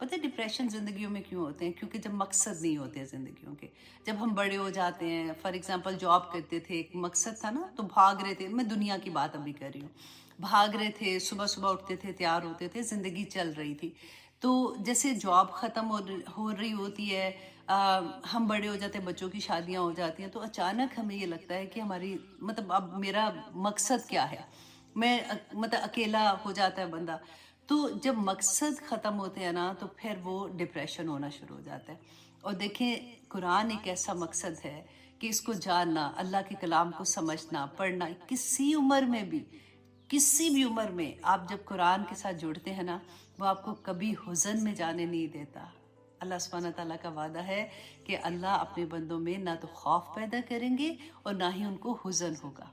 پتہ ہے ڈپریشن زندگیوں میں کیوں ہوتے ہیں؟ کیونکہ جب مقصد نہیں ہوتے زندگیوں کے، جب ہم بڑے ہو جاتے ہیں، فار ایگزامپل جاب کرتے تھے، ایک مقصد تھا نا، تو بھاگ رہے تھے، میں دنیا کی بات ابھی کر رہی ہوں، بھاگ رہے تھے، صبح صبح اٹھتے تھے، تیار ہوتے تھے، زندگی چل رہی تھی. تو جیسے جاب ختم ہو رہی ہوتی ہے، ہم بڑے ہو جاتے ہیں، بچوں کی شادیاں ہو جاتی ہیں، تو اچانک ہمیں یہ لگتا ہے کہ ہماری مطلب اب میرا مقصد کیا ہے، میں مطلب اکیلا ہو جاتا ہے بندہ. تو جب مقصد ختم ہوتے ہیں نا، تو پھر وہ ڈپریشن ہونا شروع ہو جاتا ہے. اور دیکھیں قرآن ایک ایسا مقصد ہے کہ اس کو جاننا، اللہ کے کلام کو سمجھنا، پڑھنا، کسی عمر میں بھی، کسی بھی عمر میں آپ جب قرآن کے ساتھ جڑتے ہیں نا، وہ آپ کو کبھی حزن میں جانے نہیں دیتا. اللہ سبحانہ تعالیٰ کا وعدہ ہے کہ اللہ اپنے بندوں میں نہ تو خوف پیدا کریں گے اور نہ ہی ان کو حزن ہوگا.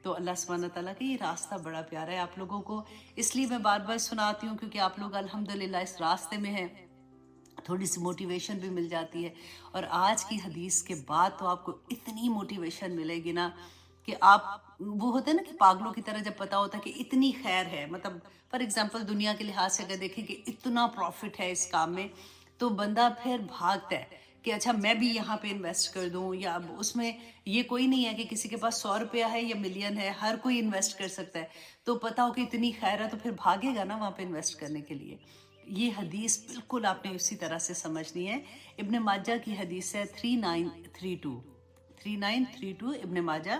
تو اللہ سبحانہ تعالیٰ کا یہ راستہ بڑا پیارا ہے آپ لوگوں کو، اس لیے میں بار بار سناتی ہوں، کیونکہ آپ لوگ الحمدللہ اس راستے میں ہیں، تھوڑی سی موٹیویشن بھی مل جاتی ہے. اور آج کی حدیث کے بعد تو آپ کو اتنی موٹیویشن ملے گی نا کہ آپ، وہ ہوتا ہے نا کہ پاگلوں کی طرح جب پتا ہوتا ہے کہ اتنی خیر ہے، مطلب فار ایگزامپل دنیا کے لحاظ سے اگر دیکھیں کہ اتنا پروفٹ ہے اس کام میں، تو بندہ پھر بھاگتا ہے کہ اچھا میں بھی یہاں پہ انویسٹ کر دوں. یا اب اس میں یہ کوئی نہیں ہے کہ کسی کے پاس 100 روپیہ ہے یا ملین ہے، ہر کوئی انویسٹ کر سکتا ہے. تو پتا ہو کہ اتنی خیر ہے تو پھر بھاگے گا نا وہاں پہ انویسٹ کرنے کے لیے. یہ حدیث بالکل آپ نے اسی طرح سے سمجھنی ہے. ابن ماجہ کی حدیث ہے 3932 ابن ماجہ.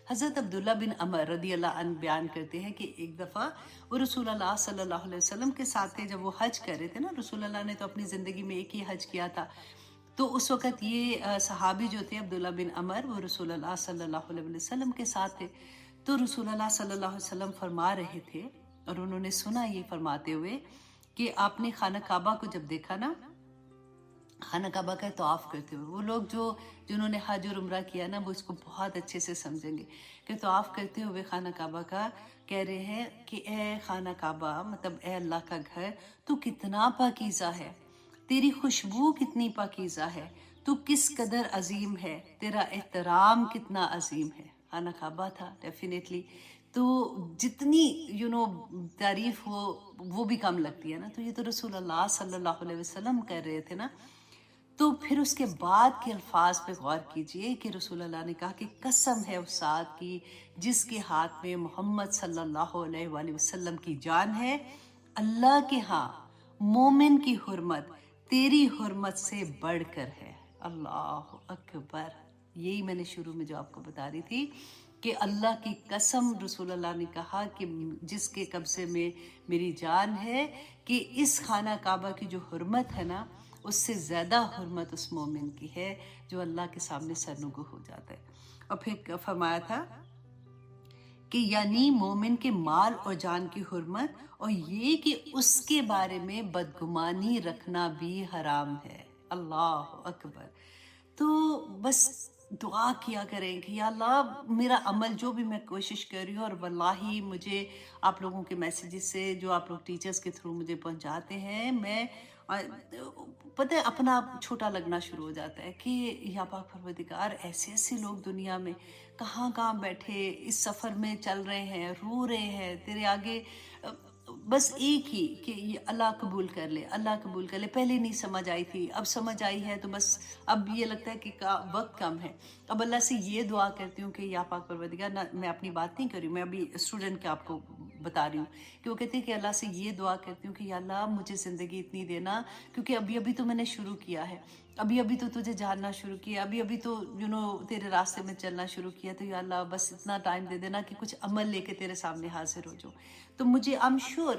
حضرت عبداللہ بن عمر رضی اللہ عنہ بیان کرتے ہیں کہ ایک دفعہ وہ رسول اللہ صلی اللہ علیہ وسلم کے ساتھ تھے، جب وہ حج کر رہے تھے نا. رسول اللہ نے تو اپنی زندگی میں ایک ہی حج کیا تھا. تو اس وقت یہ صحابی جو تھے عبداللہ بن عمر، وہ رسول اللہ صلی اللہ علیہ وسلم کے ساتھ تھے. تو رسول اللہ صلی اللہ علیہ وسلم فرما رہے تھے، اور انہوں نے سنا یہ فرماتے ہوئے کہ آپ نے خانہ کعبہ کو جب دیکھا نا، خانہ کعبہ کا طواف کرتے ہوئے، وہ لوگ جنہوں نے حج اور عمرہ کیا نا، وہ اس کو بہت اچھے سے سمجھیں گے کہ طواف کرتے ہوئے خانہ کعبہ کا کہہ رہے ہیں کہ اے خانہ کعبہ، مطلب اے اللہ کا گھر، تو کتنا پاکیزہ ہے، تیری خوشبو کتنی پاکیزہ ہے، تو کس قدر عظیم ہے، تیرا احترام کتنا عظیم ہے. خانہ کعبہ تھا ڈیفینیٹلی. تو جتنی تعریف ہو وہ بھی کم لگتی ہے نا. تو یہ تو رسول اللہ صلی اللہ علیہ وسلم کر رہے تھے نا. تو پھر اس کے بعد کے الفاظ پہ غور کیجئے کہ رسول اللہ نے کہا کہ قسم ہے اس ذات کی جس کے ہاتھ میں محمد صلی اللہ علیہ وآلہ وسلم کی جان ہے، اللہ کے ہاں مومن کی حرمت تیری حرمت سے بڑھ کر ہے. اللہ اکبر. یہی میں نے شروع میں جو آپ کو بتا رہی تھی کہ اللہ کی قسم، رسول اللہ نے کہا کہ جس کے قبضے میں میری جان ہے، کہ اس خانہ کعبہ کی جو حرمت ہے نا، اس سے زیادہ حرمت اس مومن کی ہے جو اللہ کے سامنے سرنگو ہو جاتا ہے. اور پھر فرمایا تھا کہ یعنی مومن کے مال اور جان کی حرمت، اور یہ کہ اس کے بارے میں بدگمانی رکھنا بھی حرام ہے. اللہ اکبر. تو بس دعا کیا کریں کہ یا اللہ میرا عمل جو بھی میں کوشش کر رہی ہوں، اور واللہ مجھے آپ لوگوں کے میسیجز سے جو آپ لوگ ٹیچرز کے تھرو مجھے پہنچاتے ہیں، میں پتہ ہے اپنا چھوٹا لگنا شروع ہو جاتا ہے کہ یا پاک پروردگار، ایسے ایسے لوگ دنیا میں کہاں کہاں بیٹھے اس سفر میں چل رہے ہیں، رو رہے ہیں تیرے آگے، بس ایک ہی کہ یہ اللہ قبول کر لے، اللہ قبول کر لے. پہلے نہیں سمجھ آئی تھی، اب سمجھ آئی ہے، تو بس اب یہ لگتا ہے کہ وقت کم ہے. اب اللہ سے یہ دعا کرتی ہوں کہ یا پاک پروردگار، نہ میں اپنی بات نہیں کر رہی ہوں، میں ابھی اسٹوڈنٹ کے آپ کو بتا رہی ہوں کہ وہ کہتے ہیں کہ اللہ سے یہ دعا کرتی ہوں کہ یا اللہ مجھے زندگی اتنی دینا، کیونکہ ابھی ابھی تو میں نے شروع کیا ہے، ابھی ابھی تو تجھے جاننا شروع کیا، ابھی ابھی تو تیرے راستے میں چلنا شروع کیا. تو یا اللہ بس اتنا ٹائم دے دینا کہ کچھ عمل لے کے تیرے سامنے حاضر ہو جاؤں. تو مجھے I'm sure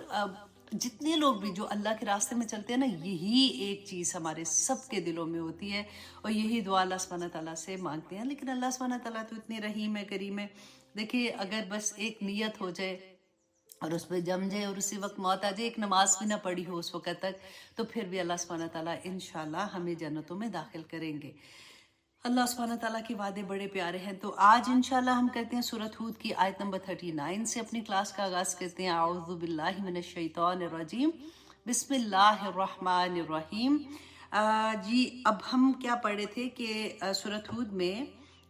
جتنے لوگ بھی جو اللہ کے راستے میں چلتے ہیں نا، یہی ایک چیز ہمارے سب کے دلوں میں ہوتی ہے، اور یہی دعا اللہ سبحانہ تعالیٰ سے مانگتے ہیں. لیکن اللہ سبحانہ تعالیٰ تو اتنی رحیم ہے، کریم ہے. دیکھیے اگر بس ایک نیت ہو جائے اور اس پہ جم جائے اور اسی وقت موت آ جائے، ایک نماز بھی نہ پڑھی ہو اس وقت تک، تو پھر بھی اللہ سبحانہ تعالیٰ انشاءاللہ ہمیں جنتوں میں داخل کریں گے. اللہ سبحانہ تعالیٰ کے وعدے بڑے پیارے ہیں. تو آج انشاءاللہ ہم کرتے ہیں سورۃ ہود کی آیت نمبر 39 سے اپنی کلاس کا آغاز کرتے ہیں. اعوذ باللہ من الشیطان الرجیم، بسم اللہ الرحمن الرحیم. جی اب ہم کیا پڑھے تھے کہ سورۃ ہود میں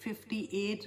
58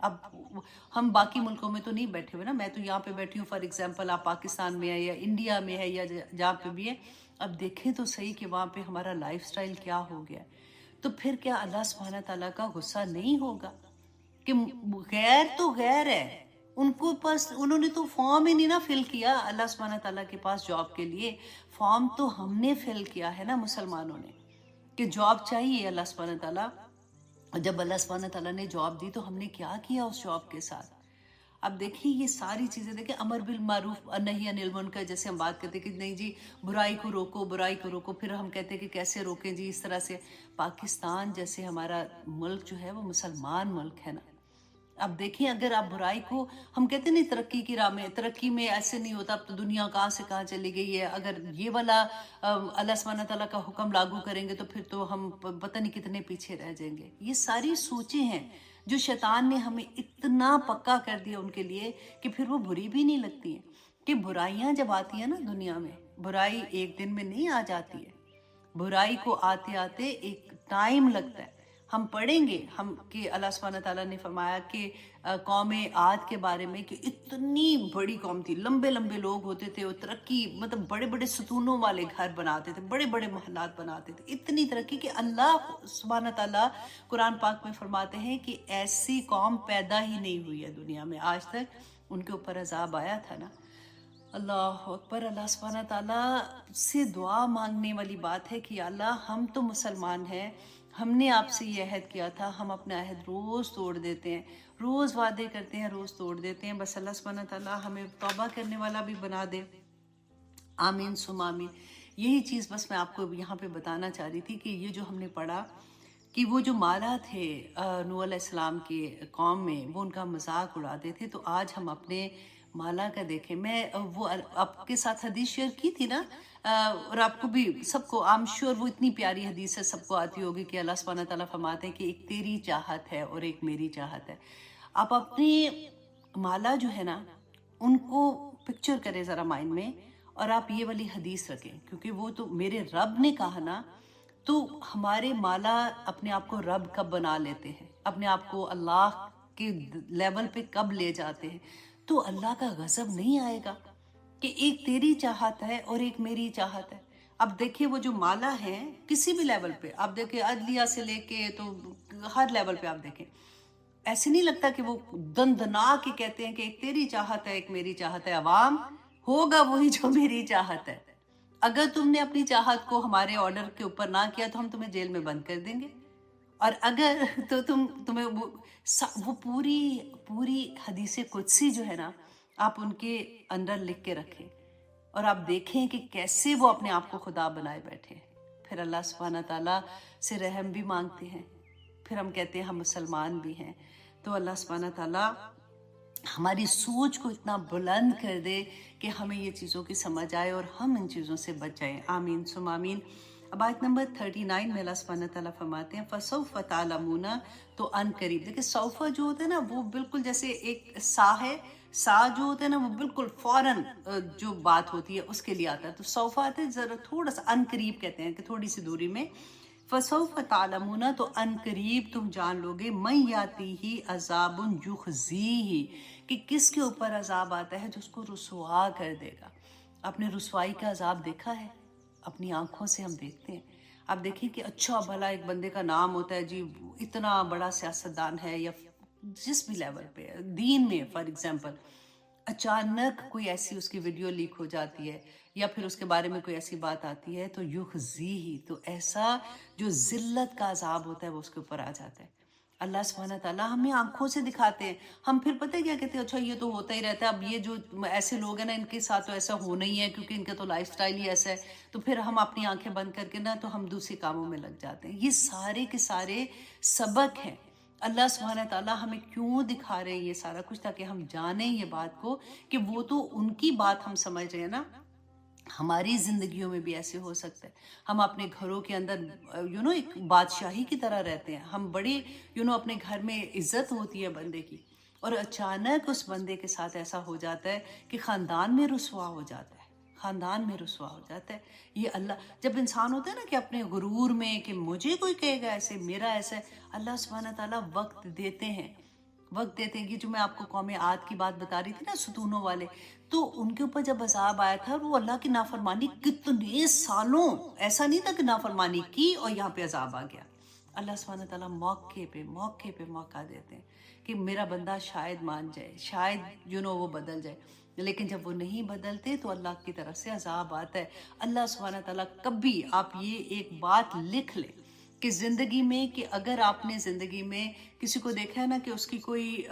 اب ہم باقی ملکوں میں تو نہیں بیٹھے ہوئے نا، میں تو یہاں پہ بیٹھی ہوں فار ایگزامپل، آپ پاکستان میں ہے یا انڈیا میں ہے یا جہاں پہ بھی ہے، اب دیکھیں تو صحیح کہ وہاں پہ ہمارا لائف سٹائل کیا ہو گیا ہے. تو پھر کیا اللہ سبحانہ تعالیٰ کا غصہ نہیں ہوگا کہ غیر تو غیر ہے، ان کو پاس انہوں نے تو فارم ہی نہیں نا فل کیا اللہ سبحانہ تعالیٰ کے پاس جاب کے لیے. فارم تو ہم نے فل کیا ہے نا مسلمانوں نے کہ جاب چاہیے اللہ سبحانہ تعالیٰ. اور جب اللہ سبحانہ تعالیٰ نے جاب دی تو ہم نے کیا کیا اس جاب کے ساتھ. اب دیکھیں یہ ساری چیزیں دیکھیں، امر بالمعروف اور نہی عن المنکر، جیسے ہم بات کرتے کہ نہیں جی برائی کو روکو، برائی کو روکو، پھر ہم کہتے ہیں کہ کیسے روکیں جی اس طرح سے. پاکستان جیسے ہمارا ملک جو ہے وہ مسلمان ملک ہے نا. اب دیکھیں اگر آپ برائی کو، ہم کہتے نہیں ترقی کی راہ میں، ترقی میں ایسے نہیں ہوتا، اب تو دنیا کہاں سے کہاں چلی گئی ہے. اگر یہ والا اللہ سبحانہ تعالیٰ کا حکم لاگو کریں گے تو پھر تو ہم پتہ نہیں کتنے پیچھے رہ جائیں گے. یہ ساری سوچیں ہیں جو شیطان نے ہمیں اتنا پکا کر دیا ان کے لیے کہ پھر وہ بری بھی نہیں لگتی ہیں. کہ برائیاں جب آتی ہیں نا دنیا میں، برائی ایک دن میں نہیں آ جاتی ہے، برائی کو آتے آتے ایک ٹائم لگتا ہے. ہم پڑھیں گے ہم کہ اللہ سبحانہ تعالیٰ نے فرمایا کہ قوم عاد کے بارے میں کہ اتنی بڑی قوم تھی، لمبے لمبے لوگ ہوتے تھے، وہ ترقی مطلب بڑے بڑے ستونوں والے گھر بناتے تھے، بڑے بڑے محلات بناتے تھے، اتنی ترقی کہ اللہ سبحانہ تعالیٰ قرآن پاک میں فرماتے ہیں کہ ایسی قوم پیدا ہی نہیں ہوئی ہے دنیا میں آج تک. ان کے اوپر عذاب آیا تھا نا. اللہ اکبر. اللہ سبحانہ تعالیٰ سے دعا مانگنے والی بات ہے کہ یا اللہ ہم تو مسلمان ہیں، ہم نے آپ سے یہ عہد کیا تھا، ہم اپنا عہد روز توڑ دیتے ہیں، روز وعدے کرتے ہیں، روز توڑ دیتے ہیں. بس اللہ سبحانہ تعالیٰ ہمیں توبہ کرنے والا بھی بنا دے. آمین ثم آمین. یہی چیز بس میں آپ کو یہاں پہ بتانا چاہ رہی تھی کہ یہ جو ہم نے پڑھا کہ وہ جو مالا تھے نوح علیہ السلام کے قوم میں، وہ ان کا مذاق اڑاتے تھے. تو آج ہم اپنے مالا کا دیکھیں. میں وہ آپ کے ساتھ حدیث شیئر کی تھی نا، اور آپ کو بھی سب کو عام شور وہ اتنی پیاری حدیث ہے، سب کو آتی ہوگی کہ اللہ سبحانہ تعالیٰ فرماتے ہیں کہ ایک تیری چاہت ہے اور ایک میری چاہت ہے. آپ اپنی مالا جو ہے نا ان کو پکچر کریں ذرا مائنڈ میں، اور آپ یہ والی حدیث رکھیں، کیونکہ وہ تو میرے رب نے کہا نا. تو ہمارے مالا اپنے آپ کو رب کب بنا لیتے ہیں، اپنے آپ کو اللہ کے لیول پہ کب لے جاتے ہیں، تو اللہ کا غضب نہیں آئے گا کہ ایک تیری چاہت ہے اور ایک میری چاہت ہے. اب دیکھیں وہ جو مالا ہیں کسی بھی لیول پہ آپ دیکھیں، عدلیہ سے لے کے تو ہر لیول پہ آپ دیکھیں، ایسے نہیں لگتا کہ وہ دن دنا کے کہتے ہیں کہ ایک تیری چاہت ہے ایک میری چاہت ہے. عوام ہوگا وہی جو میری چاہت ہے. اگر تم نے اپنی چاہت کو ہمارے آرڈر کے اوپر نہ کیا تو ہم تمہیں جیل میں بند کر دیں گے. اور اگر تو تمہیں وہ پوری حدیث قدسی جو ہے نا آپ ان کے اندر لکھ کے رکھیں، اور آپ دیکھیں کہ کیسے وہ اپنے آپ کو خدا بنائے بیٹھے ہیں. پھر اللہ سبحانہ تعالیٰ سے رحم بھی مانگتے ہیں، پھر ہم کہتے ہیں ہم مسلمان بھی ہیں. تو اللہ سبحانہ تعالیٰ ہماری سوچ کو اتنا بلند کر دے کہ ہمیں یہ چیزوں کی سمجھ آئے اور ہم ان چیزوں سے بچ جائیں. آمین ثم آمین. اب آیت نمبر 39 میں اللہ سبحانہ تعالیٰ فرماتے ہیں فَسَوْفَ تَعْلَمُونَ، تو ان قریب. دیکھیں سوفا جو ہوتا ہے نا وہ بالکل جیسے ایک سا ہے، سا جو ہوتا ہے نا وہ بالکل فوراً جو بات ہوتی ہے اس کے لیے آتا ہے. تو سوفا آتا ہے ذرا تھوڑا سا ان قریب کہتے ہیں کہ تھوڑی سی دوری میں. فَسَوْفَ تَعْلَمُونَ، تو ان قریب تم جان لوگے مَن یَأْتِیہِ عَذَابٌ یُخْزِیہِ، کہ کس کے اوپر عذاب آتا ہے جو اس کو رسوا کر دے گا. آپ نے رسوائی کا عذاب دیکھا ہے؟ اپنی آنکھوں سے ہم دیکھتے ہیں. آپ دیکھیں کہ اچھا بھلا ایک بندے کا نام ہوتا ہے جی اتنا بڑا سیاستدان ہے یا جس بھی لیول پہ دین میں فار ایگزامپل، اچانک کوئی ایسی اس کی ویڈیو لیک ہو جاتی ہے یا پھر اس کے بارے میں کوئی ایسی بات آتی ہے تو یخزیہ، تو ایسا جو ذلت کا عذاب ہوتا ہے وہ اس کے اوپر آ جاتا ہے. اللہ سبحانہ تعالیٰ ہمیں آنکھوں سے دکھاتے ہیں. ہم پھر پتہ کیا کہتے ہیں، اچھا یہ تو ہوتا ہی رہتا ہے، اب یہ جو ایسے لوگ ہیں نا ان کے ساتھ تو ایسا ہونا ہی ہے کیونکہ ان کا تو لائف سٹائل ہی ایسا ہے. تو پھر ہم اپنی آنکھیں بند کر کے نا تو ہم دوسرے کاموں میں لگ جاتے ہیں. یہ سارے کے سارے سبق ہیں. اللہ سبحانہ تعالیٰ ہمیں کیوں دکھا رہے ہیں یہ سارا کچھ، تاکہ ہم جانیں یہ بات کو کہ وہ تو ان کی بات ہم سمجھ رہے ہیں نا، ہماری زندگیوں میں بھی ایسے ہو سکتا ہے. ہم اپنے گھروں کے اندر ایک بادشاہی کی طرح رہتے ہیں، ہم بڑے اپنے گھر میں عزت ہوتی ہے بندے کی، اور اچانک اس بندے کے ساتھ ایسا ہو جاتا ہے کہ خاندان میں رسوا ہو جاتا ہے، خاندان میں رسوا ہو جاتا ہے. یہ اللہ جب انسان ہوتا ہے نا کہ اپنے غرور میں کہ مجھے کوئی کہے گا ایسے، میرا ایسا ہے، اللہ سبحانہ تعالیٰ وقت دیتے ہیں وقت دیتے ہیں. یہ جو میں آپ کو قوم عاد کی بات بتا رہی تھی نا، ستونوں والے، تو ان کے اوپر جب عذاب آیا تھا، وہ اللہ کی نافرمانی کتنے سالوں، ایسا نہیں تھا کہ نافرمانی کی اور یہاں پہ عذاب آ گیا. اللہ سبحانہ تعالیٰ موقع پہ موقع دیتے ہیں کہ میرا بندہ شاید مان جائے، شاید وہ بدل جائے. لیکن جب وہ نہیں بدلتے تو اللہ کی طرف سے عذاب آتا ہے. اللہ سبحانہ تعالیٰ کبھی، آپ یہ ایک بات لکھ لیں کہ زندگی میں، کہ اگر آپ نے زندگی میں کسی کو دیکھا ہے نا کہ اس کی کوئی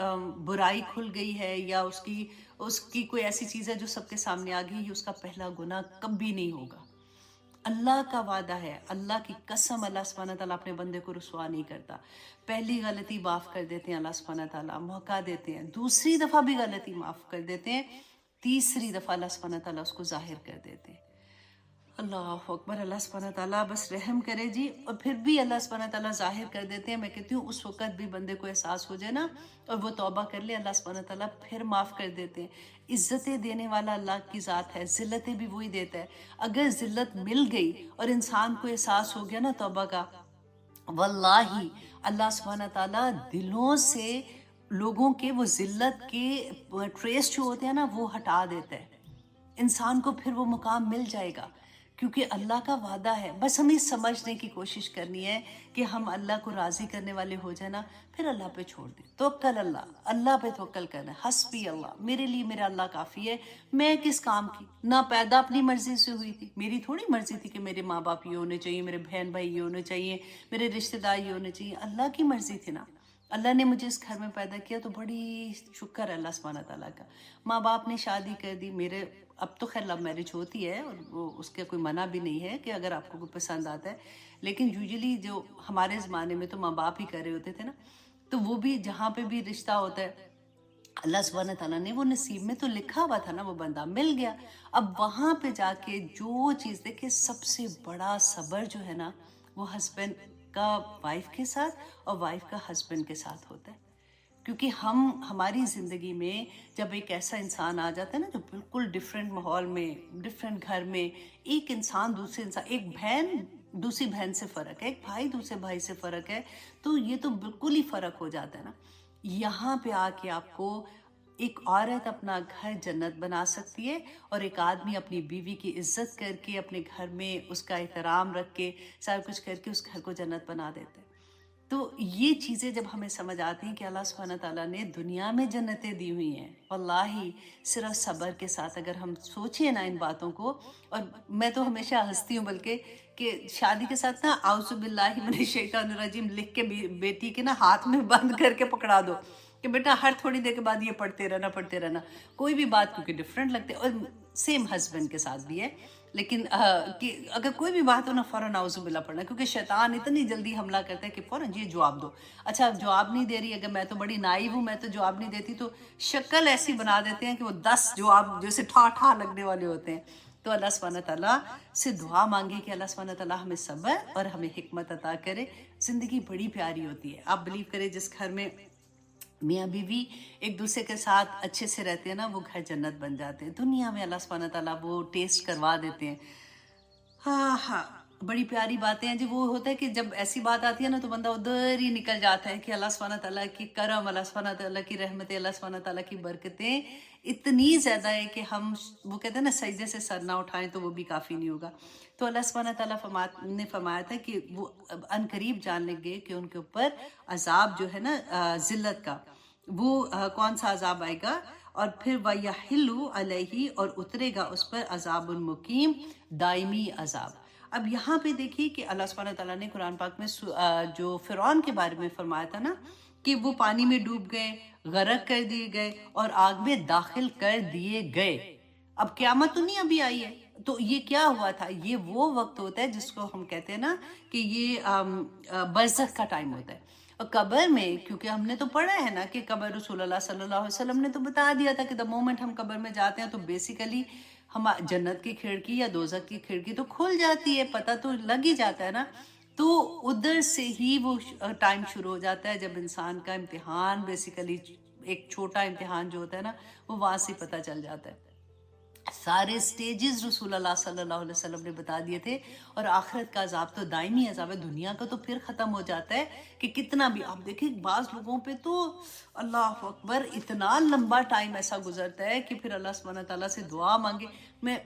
برائی کھل گئی ہے، یا اس کی کوئی ایسی چیز ہے جو سب کے سامنے آ گئی، اس کا پہلا گناہ کبھی نہیں ہوگا. اللہ کا وعدہ ہے، اللہ کی قسم، اللہ سبحانہ تعالیٰ اپنے بندے کو رسوا نہیں کرتا. پہلی غلطی معاف کر دیتے ہیں اللہ سبحانہ تعالیٰ، موقع دیتے ہیں. دوسری دفعہ بھی غلطی معاف کر دیتے ہیں. تیسری دفعہ اللہ سبحانہ تعالیٰ اس کو ظاہر کر دیتے ہیں. اللہ اکبر. اللہ سبحانہ تعالیٰ بس رحم کرے جی. اور پھر بھی اللہ سبحانہ تعالیٰ ظاہر کر دیتے ہیں. میں کہتی ہوں اس وقت بھی بندے کو احساس ہو جائے نا اور وہ توبہ کر لے، اللہ سبحانہ تعالیٰ پھر معاف کر دیتے ہیں. عزتیں دینے والا اللہ کی ذات ہے، ذلتیں بھی وہی دیتا ہے. اگر ذلت مل گئی اور انسان کو احساس ہو گیا نا توبہ کا، واللہ اللہ سبحانہ تعالیٰ دلوں سے لوگوں کے وہ ذلت کے ٹریس جو ہوتے ہیں نا وہ ہٹا دیتا ہے. انسان کو پھر وہ مقام مل جائے گا، کیونکہ اللہ کا وعدہ ہے. بس ہمیں سمجھنے کی کوشش کرنی ہے کہ ہم اللہ کو راضی کرنے والے ہو جائیں نا، پھر اللہ پہ چھوڑ دیں. توکل اللہ پہ توکل کرنا ہے. حسبی اللہ، میرے لیے میرا اللہ کافی ہے. میں کس کام کی؟ نہ پیدا اپنی مرضی سے ہوئی تھی، میری تھوڑی مرضی تھی کہ میرے ماں باپ یہ ہونے چاہیے، میرے بہن بھائی یہ ہونے چاہیے، میرے رشتہ دار یہ ہونے چاہیے. اللہ کی مرضی تھی نا. اللہ نے مجھے اس گھر میں پیدا کیا تو بڑی شکر ہے اللہ سبحانہ تعالیٰ کا. ماں باپ نے شادی کر دی. میرے اب تو خیر لو میرج ہوتی ہے اور وہ اس کے کوئی منع بھی نہیں ہے کہ اگر آپ کو کوئی پسند آتا ہے، لیکن یوزلی جو ہمارے زمانے میں تو ماں باپ ہی کر رہے ہوتے تھے نا، تو وہ بھی جہاں پہ بھی رشتہ ہوتا ہے اللہ سبحانہ تعالیٰ نے وہ نصیب میں تو لکھا ہوا تھا نا، وہ بندہ مل گیا. اب وہاں پہ جا کے جو چیز دیکھے، سب سے بڑا صبر جو ہے نا وہ ہسبینڈ کا وائف کے ساتھ اور وائف کا ہسبینڈ کے ساتھ ہوتا ہے. کیونکہ ہماری زندگی میں جب ایک ایسا انسان آ جاتا ہے نا جو بالکل ڈیفرنٹ ماحول میں، ڈیفرنٹ گھر میں، ایک انسان دوسرے انسان، ایک بہن دوسری بہن سے فرق ہے، ایک بھائی دوسرے بھائی سے فرق ہے، تو یہ تو بالکل ہی فرق ہو جاتا ہے نا. یہاں پہ آ کے آپ کو ایک عورت اپنا گھر جنت بنا سکتی ہے، اور ایک آدمی اپنی بیوی کی عزت کر کے، اپنے گھر میں اس کا احترام رکھ کے، سب کچھ کر کے اس گھر کو جنت بنا دیتے ہیں. تو یہ چیزیں جب ہمیں سمجھ آتی ہیں کہ اللہ سبحانہ تعالیٰ نے دنیا میں جنتیں دی ہوئی ہیں، واللہ صرف صبر کے ساتھ اگر ہم سوچیں نا ان باتوں کو. اور میں تو ہمیشہ ہنستی ہوں بلکہ کہ شادی کے ساتھ نا اعوذ باللہ من الشیطان الرجیم لکھ کے بیٹی کے نا ہاتھ میں بند کر کے پکڑا دو کہ بیٹا ہر تھوڑی دیر کے بعد یہ پڑھتے رہنا کوئی بھی بات، کیونکہ ڈفرینٹ لگتے ہیں. اور سیم ہسبینڈ کے ساتھ بھی ہے، لیکن کہ اگر کوئی بھی بات ہو نا فوراً اعوذ باللہ پڑھنا، کیونکہ شیطان اتنی جلدی حملہ کرتا ہے کہ فوراً یہ جواب دو. اچھا جواب نہیں دے رہی، اگر میں تو بڑی نائب ہوں، میں تو جواب نہیں دیتی، تو شکل ایسی بنا دیتے ہیں کہ وہ 10 جواب جیسے ٹھا لگنے والے ہوتے ہیں. تو اللہ سبحانہ تعالیٰ سے دعا مانگے کہ اللہ سبحانہ تعالیٰ ہمیں صبر اور ہمیں حکمت عطا کرے. زندگی بڑی پیاری ہوتی ہے. آپ بلیو کریں جس گھر میں میاں بیوی ایک دوسرے کے ساتھ اچھے سے رہتے ہیں نا، وہ گھر جنت بن جاتے ہیں. دنیا میں اللہ سبحانہ تعالیٰ وہ ٹیسٹ کروا دیتے ہیں. ہاں بڑی پیاری باتیں ہیں جی. وہ ہوتا ہے کہ جب ایسی بات آتی ہے نا تو بندہ ادھر ہی نکل جاتا ہے کہ اللہ سبحانہ تعالیٰ کی کرم، اللہ سبحانہ تعالیٰ کی رحمتیں، اللہ سبحانہ تعالیٰ کی برکتیں اتنی زیادہ ہے کہ ہم، وہ کہتے ہیں نا سجدے سے سر نہ اٹھائیں تو وہ بھی کافی نہیں ہوگا. تو اللہ سبحانہ تعالیٰ نے فرمایا تھا کہ وہ ان قریب جان لیں گے کہ ان کے اوپر عذاب جو ہے نا ذلت کا، وہ کون سا عذاب آئے گا. اور پھر وَيَحِلُّ عَلَيْهِ، اور اترے گا اس پر عذاب المقیم، دائمی عذاب. اب یہاں پہ دیکھیے کہ اللہ سبحانہ تعالیٰ نے قرآن پاک میں جو فرعون کے بارے میں فرمایا تھا نا کہ وہ پانی میں ڈوب گئے، غرق کر دیے گئے اور آگ میں داخل کر دیے گئے. اب قیامت تو نہیں ابھی آئی ہے، تو یہ کیا ہوا تھا؟ یہ وہ وقت ہوتا ہے جس کو ہم کہتے ہیں نا کہ یہ برزخ کا ٹائم ہوتا ہے. اور قبر میں، کیونکہ ہم نے تو پڑھا ہے نا کہ قبر رسول اللہ صلی اللہ علیہ وسلم نے تو بتا دیا تھا کہ دا مومنٹ ہم قبر میں جاتے ہیں تو بیسیکلی ہم جنت کی کھڑکی یا دوزخ کی کھڑکی تو کھل جاتی ہے، پتہ تو لگ ہی جاتا ہے نا. تو ادھر سے ہی وہ ٹائم شروع ہو جاتا ہے جب انسان کا امتحان، بیسیکلی ایک چھوٹا امتحان جو ہوتا ہے نا وہ وہاں سے پتہ چل جاتا ہے. سارے سٹیجز رسول اللہ صلی اللہ علیہ وسلم نے بتا دیے تھے، اور آخرت کا عذاب تو دائمی عذاب ہے، دنیا کا تو پھر ختم ہو جاتا ہے کہ کتنا بھی آپ دیکھیں بعض لوگوں پہ تو اللہ اکبر اتنا لمبا ٹائم ایسا گزرتا ہے کہ پھر اللہ سبحانہ تعالیٰ سے دعا مانگے۔ میں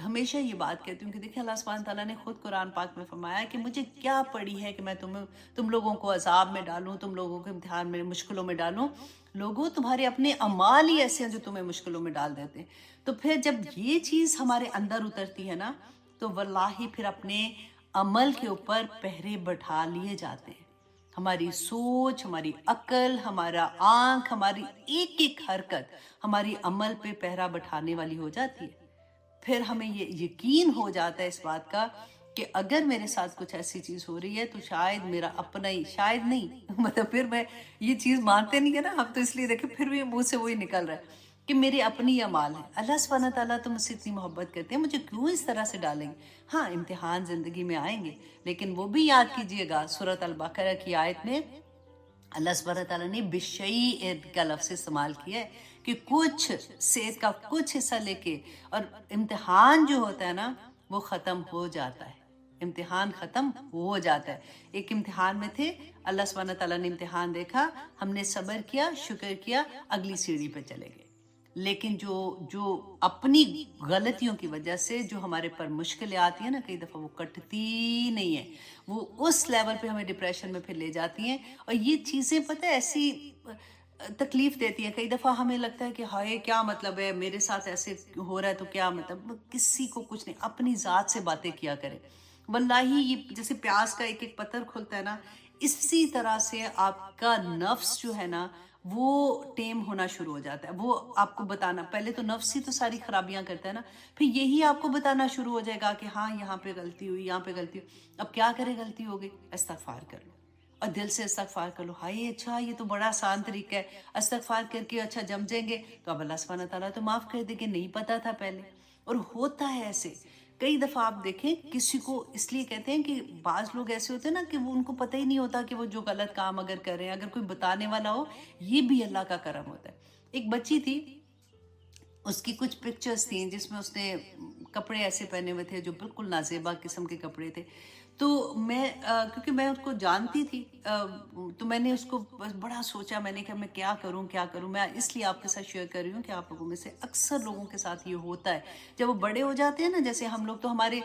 ہمیشہ یہ بات کہتی ہوں کہ دیکھیں اللہ سبحانہ تعالیٰ نے خود قرآن پاک میں فرمایا کہ مجھے کیا پڑی ہے کہ میں تم لوگوں کو عذاب میں ڈالوں، تم لوگوں کو امتحان میں مشکلوں میں ڈالوں۔ لوگوں تمہارے اپنے اعمال ہی ایسے ہیں جو تمہیں مشکلوں میں ڈال دیتے ہیں۔ تو پھر جب یہ چیز ہمارے اندر اترتی ہے نا تو واللہ پھر اپنے عمل کے اوپر پہرے بٹھا لیے جاتے ہیں۔ ہماری سوچ، ہماری عقل، ہمارا آنکھ، ہماری ایک ایک حرکت ہماری عمل پہ پہرا بٹھانے والی ہو جاتی ہے۔ پھر ہمیں یہ یقین ہو جاتا ہے اس بات کا کہ اگر میرے ساتھ کچھ ایسی چیز ہو رہی ہے تو شاید میرا اپنا ہی، شاید نہیں مطلب پھر میں یہ چیز مانتے نہیں ہے نا ہم، تو اس لیے دیکھیں پھر بھی منہ سے وہی نکل رہا ہے کہ میرے اپنی اعمال ہیں۔ اللہ سبحانہ تعالیٰ تو مجھ سے اتنی محبت کرتے ہیں، مجھے کیوں اس طرح سے ڈالیں گے؟ ہاں امتحان زندگی میں آئیں گے، لیکن وہ بھی یاد کیجئے گا سورۃ البقرہ کی آیت میں اللہ سبحانہ تعالیٰ نے بِشَیْءٍ کا لفظ استعمال کیا ہے کہ کچھ صحت کا کچھ حصہ لے کے، اور امتحان جو ہوتا ہے نا وہ ختم ہو جاتا ہے، امتحان ختم ہو جاتا ہے۔ ایک امتحان میں تھے، اللہ سبحانہ تعالیٰ نے امتحان دیکھا، ہم نے صبر کیا، شکر کیا، اگلی سیڑھی پہ چلے گئے۔ لیکن جو اپنی غلطیوں کی وجہ سے جو ہمارے پر مشکلیں آتی ہیں نا کئی دفعہ وہ کٹتی نہیں ہیں، وہ اس لیول پہ ہمیں ڈپریشن میں پھر لے جاتی ہیں۔ اور یہ چیزیں پتہ ہے ایسی تکلیف دیتی ہیں، کئی دفعہ ہمیں لگتا ہے کہ ہائے کیا مطلب ہے میرے ساتھ ایسے ہو رہا ہے تو کیا مطلب، کسی کو کچھ نہیں، اپنی ذات سے باتیں کیا کریں۔ واللہ یہ جیسے پیاز کا ایک ایک پتر کھلتا ہے نا، اسی طرح سے آپ کا نفس جو ہے نا وہ ٹیم ہونا شروع ہو جاتا ہے۔ وہ آپ کو بتانا، پہلے تو نفس ہی تو ساری خرابیاں کرتا ہے نا، پھر یہی آپ کو بتانا شروع ہو جائے گا کہ ہاں یہاں پہ غلطی ہوئی، یہاں پہ غلطی ہوئی۔ اب کیا کرے، غلطی ہو گئی، استغفار کر لو، اور دل سے استغفار کر لو۔ ہائے اچھا یہ تو بڑا آسان طریقہ ہے، استغفار کر کے اچھا جم جائیں گے تو اب اللہ سبحانہ تعالیٰ تو معاف کر دے کہ نہیں پتا تھا پہلے۔ اور ہوتا ہے ایسے کئی دفعہ، آپ دیکھیں کسی کو اس لیے کہتے ہیں کہ بعض لوگ ایسے ہوتے ہیں نا کہ وہ ان کو پتہ ہی نہیں ہوتا کہ وہ جو غلط کام اگر کر رہے ہیں، اگر کوئی بتانے والا ہو، یہ بھی اللہ کا کرم ہوتا ہے۔ ایک بچی تھی، اس کی کچھ پکچرز تھیں جس میں اس نے کپڑے ایسے پہنے ہوئے تھے جو بالکل نازیبا قسم کے کپڑے تھے۔ تو میں کیونکہ میں اس کو جانتی تھی تو میں نے اس کو بڑا سوچا، میں نے کہا میں کیا کروں۔ میں اس لیے آپ کے ساتھ شیئر کر رہی ہوں کہ آپ لوگوں میں سے اکثر لوگوں کے ساتھ یہ ہوتا ہے جب وہ بڑے ہو جاتے ہیں نا، جیسے ہم لوگ تو ہمارے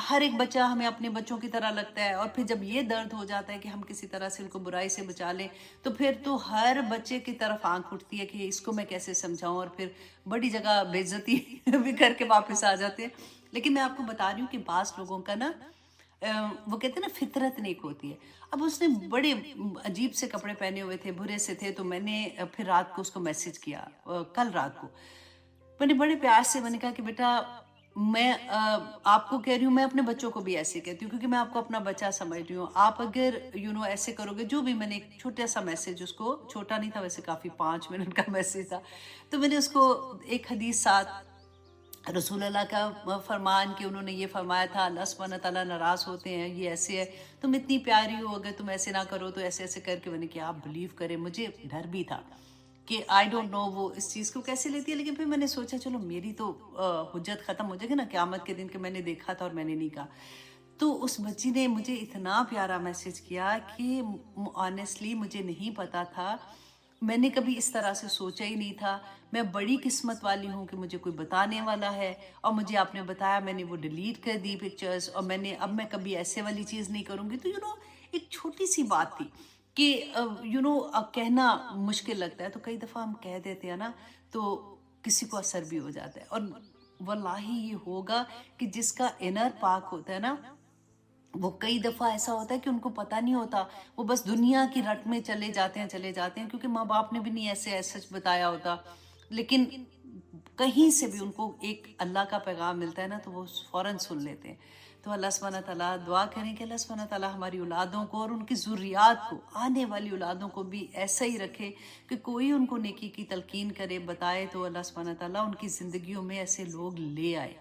ہر ایک بچہ ہمیں اپنے بچوں کی طرح لگتا ہے، اور پھر جب یہ درد ہو جاتا ہے کہ ہم کسی طرح سے ان کو برائی سے بچا لیں تو پھر تو ہر بچے کی طرف آنکھ اٹھتی ہے کہ اس کو میں کیسے سمجھاؤں، اور پھر بڑی جگہ بے عزتی بھی کر کے واپس آ جاتے ہیں۔ لیکن میں آپ کو بتا رہی ہوں کہ بعض لوگوں کا نا وہ کہتے ہیں نا فطرت نیک ہوتی ہے۔ اب اس نے بڑے عجیب سے کپڑے پہنے ہوئے تھے، برے سے تھے، تو میں نے پھر رات کو اس کو میسج کیا، کل رات کو میں نے بڑے پیار سے میں نے کہا کہ بیٹا میں آپ کو کہہ رہی ہوں، میں اپنے بچوں کو بھی ایسے کہتی ہوں کیونکہ میں آپ کو اپنا بچہ سمجھ رہی ہوں۔ آپ اگر ایسے کرو گے، جو بھی میں نے ایک چھوٹا سا میسج، اس کو چھوٹا نہیں تھا ویسے، کافی 5 منٹ کا میسج تھا، تو میں نے اس کو ایک حدیث ساتھ رسول اللہ کا فرمان کہ انہوں نے یہ فرمایا تھا، اللہ سبحانہ تعالیٰ ناراض ہوتے ہیں، یہ ایسے ہے، تم اتنی پیاری ہو، اگر تم ایسے نہ کرو تو ایسے ایسے کر کے میں نے کیا، آپ بلیو کریں مجھے ڈر بھی تھا کہ آئی ڈونٹ نو وہ اس چیز کو کیسے لیتی ہے، لیکن پھر میں نے سوچا چلو میری تو حجت ختم ہو جائے گی نا قیامت کے دن کہ میں نے دیکھا تھا اور میں نے نہیں کہا۔ تو اس بچی نے مجھے اتنا پیارا میسج کیا کہ آنیسٹلی مجھے نہیں پتا تھا، میں نے کبھی اس طرح سے سوچا ہی نہیں تھا، میں بڑی قسمت والی ہوں کہ مجھے کوئی بتانے والا ہے، اور مجھے آپ نے بتایا، میں نے وہ ڈیلیٹ کر دی پکچرز، اور اب میں کبھی ایسے والی چیز نہیں کروں گی۔ تو ایک چھوٹی سی بات تھی کہ کہنا مشکل لگتا ہے، تو کئی دفعہ ہم کہہ دیتے ہیں نا تو کسی کو اثر بھی ہو جاتا ہے، اور واللہ یہ ہوگا کہ جس کا انر پاک ہوتا ہے نا، وہ کئی دفعہ ایسا ہوتا ہے کہ ان کو پتہ نہیں ہوتا، وہ بس دنیا کی رٹ میں چلے جاتے ہیں کیونکہ ماں باپ نے بھی نہیں ایسے سچ بتایا ہوتا، لیکن کہیں سے بھی ان کو ایک اللہ کا پیغام ملتا ہے نا تو وہ فوراً سن لیتے ہیں۔ تو اللہ سبحانہ تعالیٰ دعا کریں کہ اللہ سبحانہ تعالیٰ ہماری اولادوں کو اور ان کی ذریات کو، آنے والی اولادوں کو بھی ایسا ہی رکھے کہ کوئی ان کو نیکی کی تلقین کرے، بتائے تو اللہ سبحانہ تعالیٰ ان کی زندگیوں میں ایسے لوگ لے آئے۔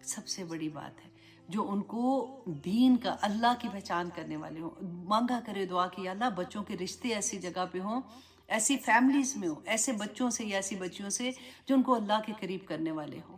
سب سے بڑی بات ہے جو ان کو دین کا، اللہ کی پہچان کرنے والے ہوں۔ مانگا کرے دعا کہ یا اللہ بچوں کے رشتے ایسی جگہ پہ ہوں، ایسی فیملیز میں ہوں، ایسے بچوں سے یا ایسی بچیوں سے جو ان کو اللہ کے قریب کرنے والے ہوں۔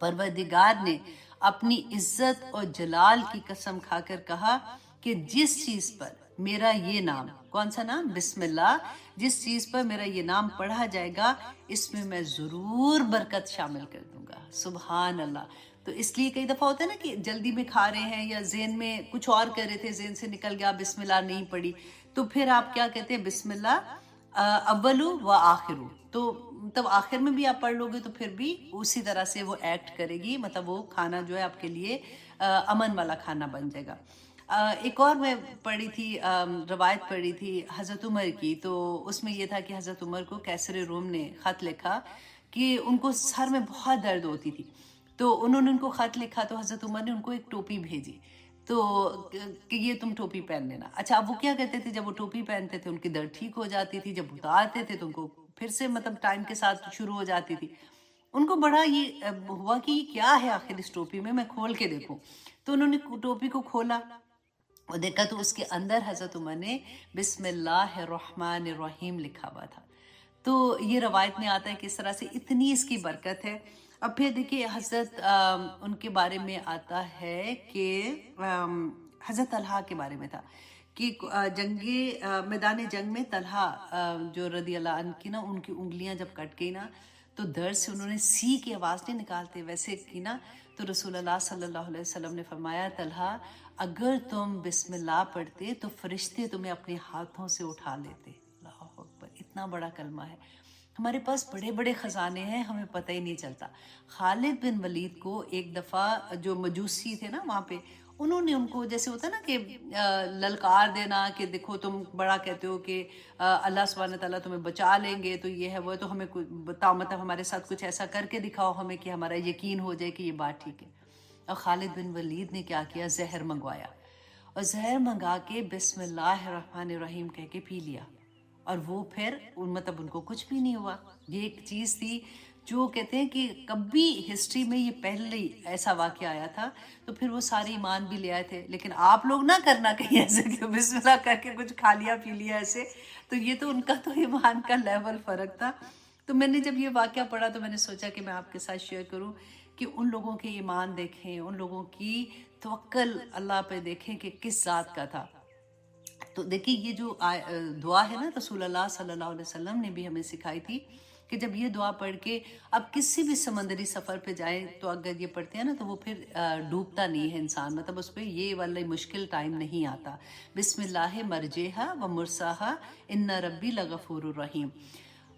پروردگار نے اپنی عزت اور جلال کی قسم کھا کر کہا کہ جس چیز پر میرا یہ نام، کون سا نام؟ بسم اللہ، جس چیز پر میرا یہ نام پڑھا جائے گا اس میں میں ضرور برکت شامل کر دوں گا۔ سبحان اللہ۔ تو اس لیے کئی دفعہ ہوتا ہے نا کہ جلدی میں کھا رہے ہیں یا ذہن میں کچھ اور کر رہے تھے، ذہن سے نکل گیا، بسم اللہ نہیں پڑھی، تو پھر آپ کیا کہتے ہیں؟ بسم اللہ اولو و آخرو، تو مطلب آخر میں بھی آپ پڑھ لو گے تو پھر بھی اسی طرح سے وہ ایکٹ کرے گی، مطلب وہ کھانا جو ہے آپ کے لیے امن والا کھانا بن جائے گا۔ ایک اور میں پڑھی تھی روایت پڑھی تھی حضرت عمر کی، تو اس میں یہ تھا کہ حضرت عمر کو کیسر روم نے خط لکھا کہ ان کو سر میں بہت درد ہوتی تھی، تو انہوں نے ان کو خط لکھا تو حضرت عمر نے ان کو ایک ٹوپی بھیجی، تو کہ یہ تم ٹوپی پہن لینا۔ اچھا، اب وہ کیا کرتے تھے؟ جب وہ ٹوپی پہنتے تھے ان کی درد ٹھیک ہو جاتی تھی، جب اتارتے تھے تو ان کو پھر سے مطلب ٹائم کے ساتھ شروع ہو جاتی تھی۔ ان کو بڑا یہ ہوا کہ یہ کیا ہے آخر اس ٹوپی میں کھول کے دیکھوں، تو انہوں نے ٹوپی کو کھولا اور دیکھا تو اس کے اندر حضرت عمر نے بسم اللہ الرحمن الرحیم لکھا ہوا تھا۔ تو یہ روایت میں آتا ہے کہ اس طرح سے اتنی اس کی برکت ہے۔ اب پھر دیکھیے حضرت ان کے بارے میں آتا ہے کہ حضرت طلحہ کے بارے میں تھا کہ میدان جنگ میں طلحہ جو رضی اللہ عنہ کی نا، ان کی انگلیاں جب کٹ گئی نا تو درد سے انہوں نے سی کی آواز نہیں نکالتے ویسے کی نا، تو رسول اللہ صلی اللہ علیہ وسلم نے فرمایا طلحہ اگر تم بسم اللہ پڑھتے تو فرشتے تمہیں اپنے ہاتھوں سے اٹھا لیتے۔ اللہ اکبر، اتنا بڑا کلمہ ہے۔ ہمارے پاس بڑے بڑے خزانے ہیں، ہمیں پتہ ہی نہیں چلتا۔ خالد بن ولید کو ایک دفعہ جو مجوسی تھے نا وہاں پہ، انہوں نے ان کو جیسے ہوتا ہے نا کہ للکار دینا کہ دیکھو تم بڑا کہتے ہو کہ اللہ سبحانہ تعالیٰ تمہیں بچا لیں گے تو یہ ہے وہ ہے، تو ہمیں بتاؤ، مطلب ہمارے ساتھ کچھ ایسا کر کے دکھاؤ ہمیں کہ ہمارا یقین ہو جائے کہ یہ بات ٹھیک ہے۔ اور خالد بن ولید نے کیا کیا؟ زہر منگوایا، اور زہر منگا کے بسم اللہ الرحمن الرحیم کہہ کے پی لیا، اور وہ پھر مطلب ان کو کچھ بھی نہیں ہوا۔ یہ ایک چیز تھی جو کہتے ہیں کہ کبھی ہسٹری میں یہ پہلے ایسا واقعہ آیا تھا، تو پھر وہ سارے ایمان بھی لے آئے تھے۔ لیکن آپ لوگ نہ کرنا کہیں ایسے کہ بسم اللہ کر کے کچھ کھا لیا پی لیا ایسے، تو یہ تو ان کا تو ایمان کا لیول فرق تھا۔ تو میں نے جب یہ واقعہ پڑھا تو میں نے سوچا کہ میں آپ کے ساتھ شیئر کروں کہ ان لوگوں کے ایمان دیکھیں، ان لوگوں کی توکل اللہ پہ دیکھیں کہ کس ذات کا تھا۔ تو دیکھیں یہ جو دعا ہے نا، رسول اللہ صلی اللہ علیہ وسلم نے بھی ہمیں سکھائی تھی کہ جب یہ دعا پڑھ کے اب کسی بھی سمندری سفر پہ جائیں تو اگر یہ پڑھتے ہیں نا تو وہ پھر ڈوبتا نہیں ہے انسان، مطلب اس پہ یہ والا مشکل ٹائم نہیں آتا۔ بسم اللہ مرجیہا و مرساہا ان ربی لغفور الرحیم۔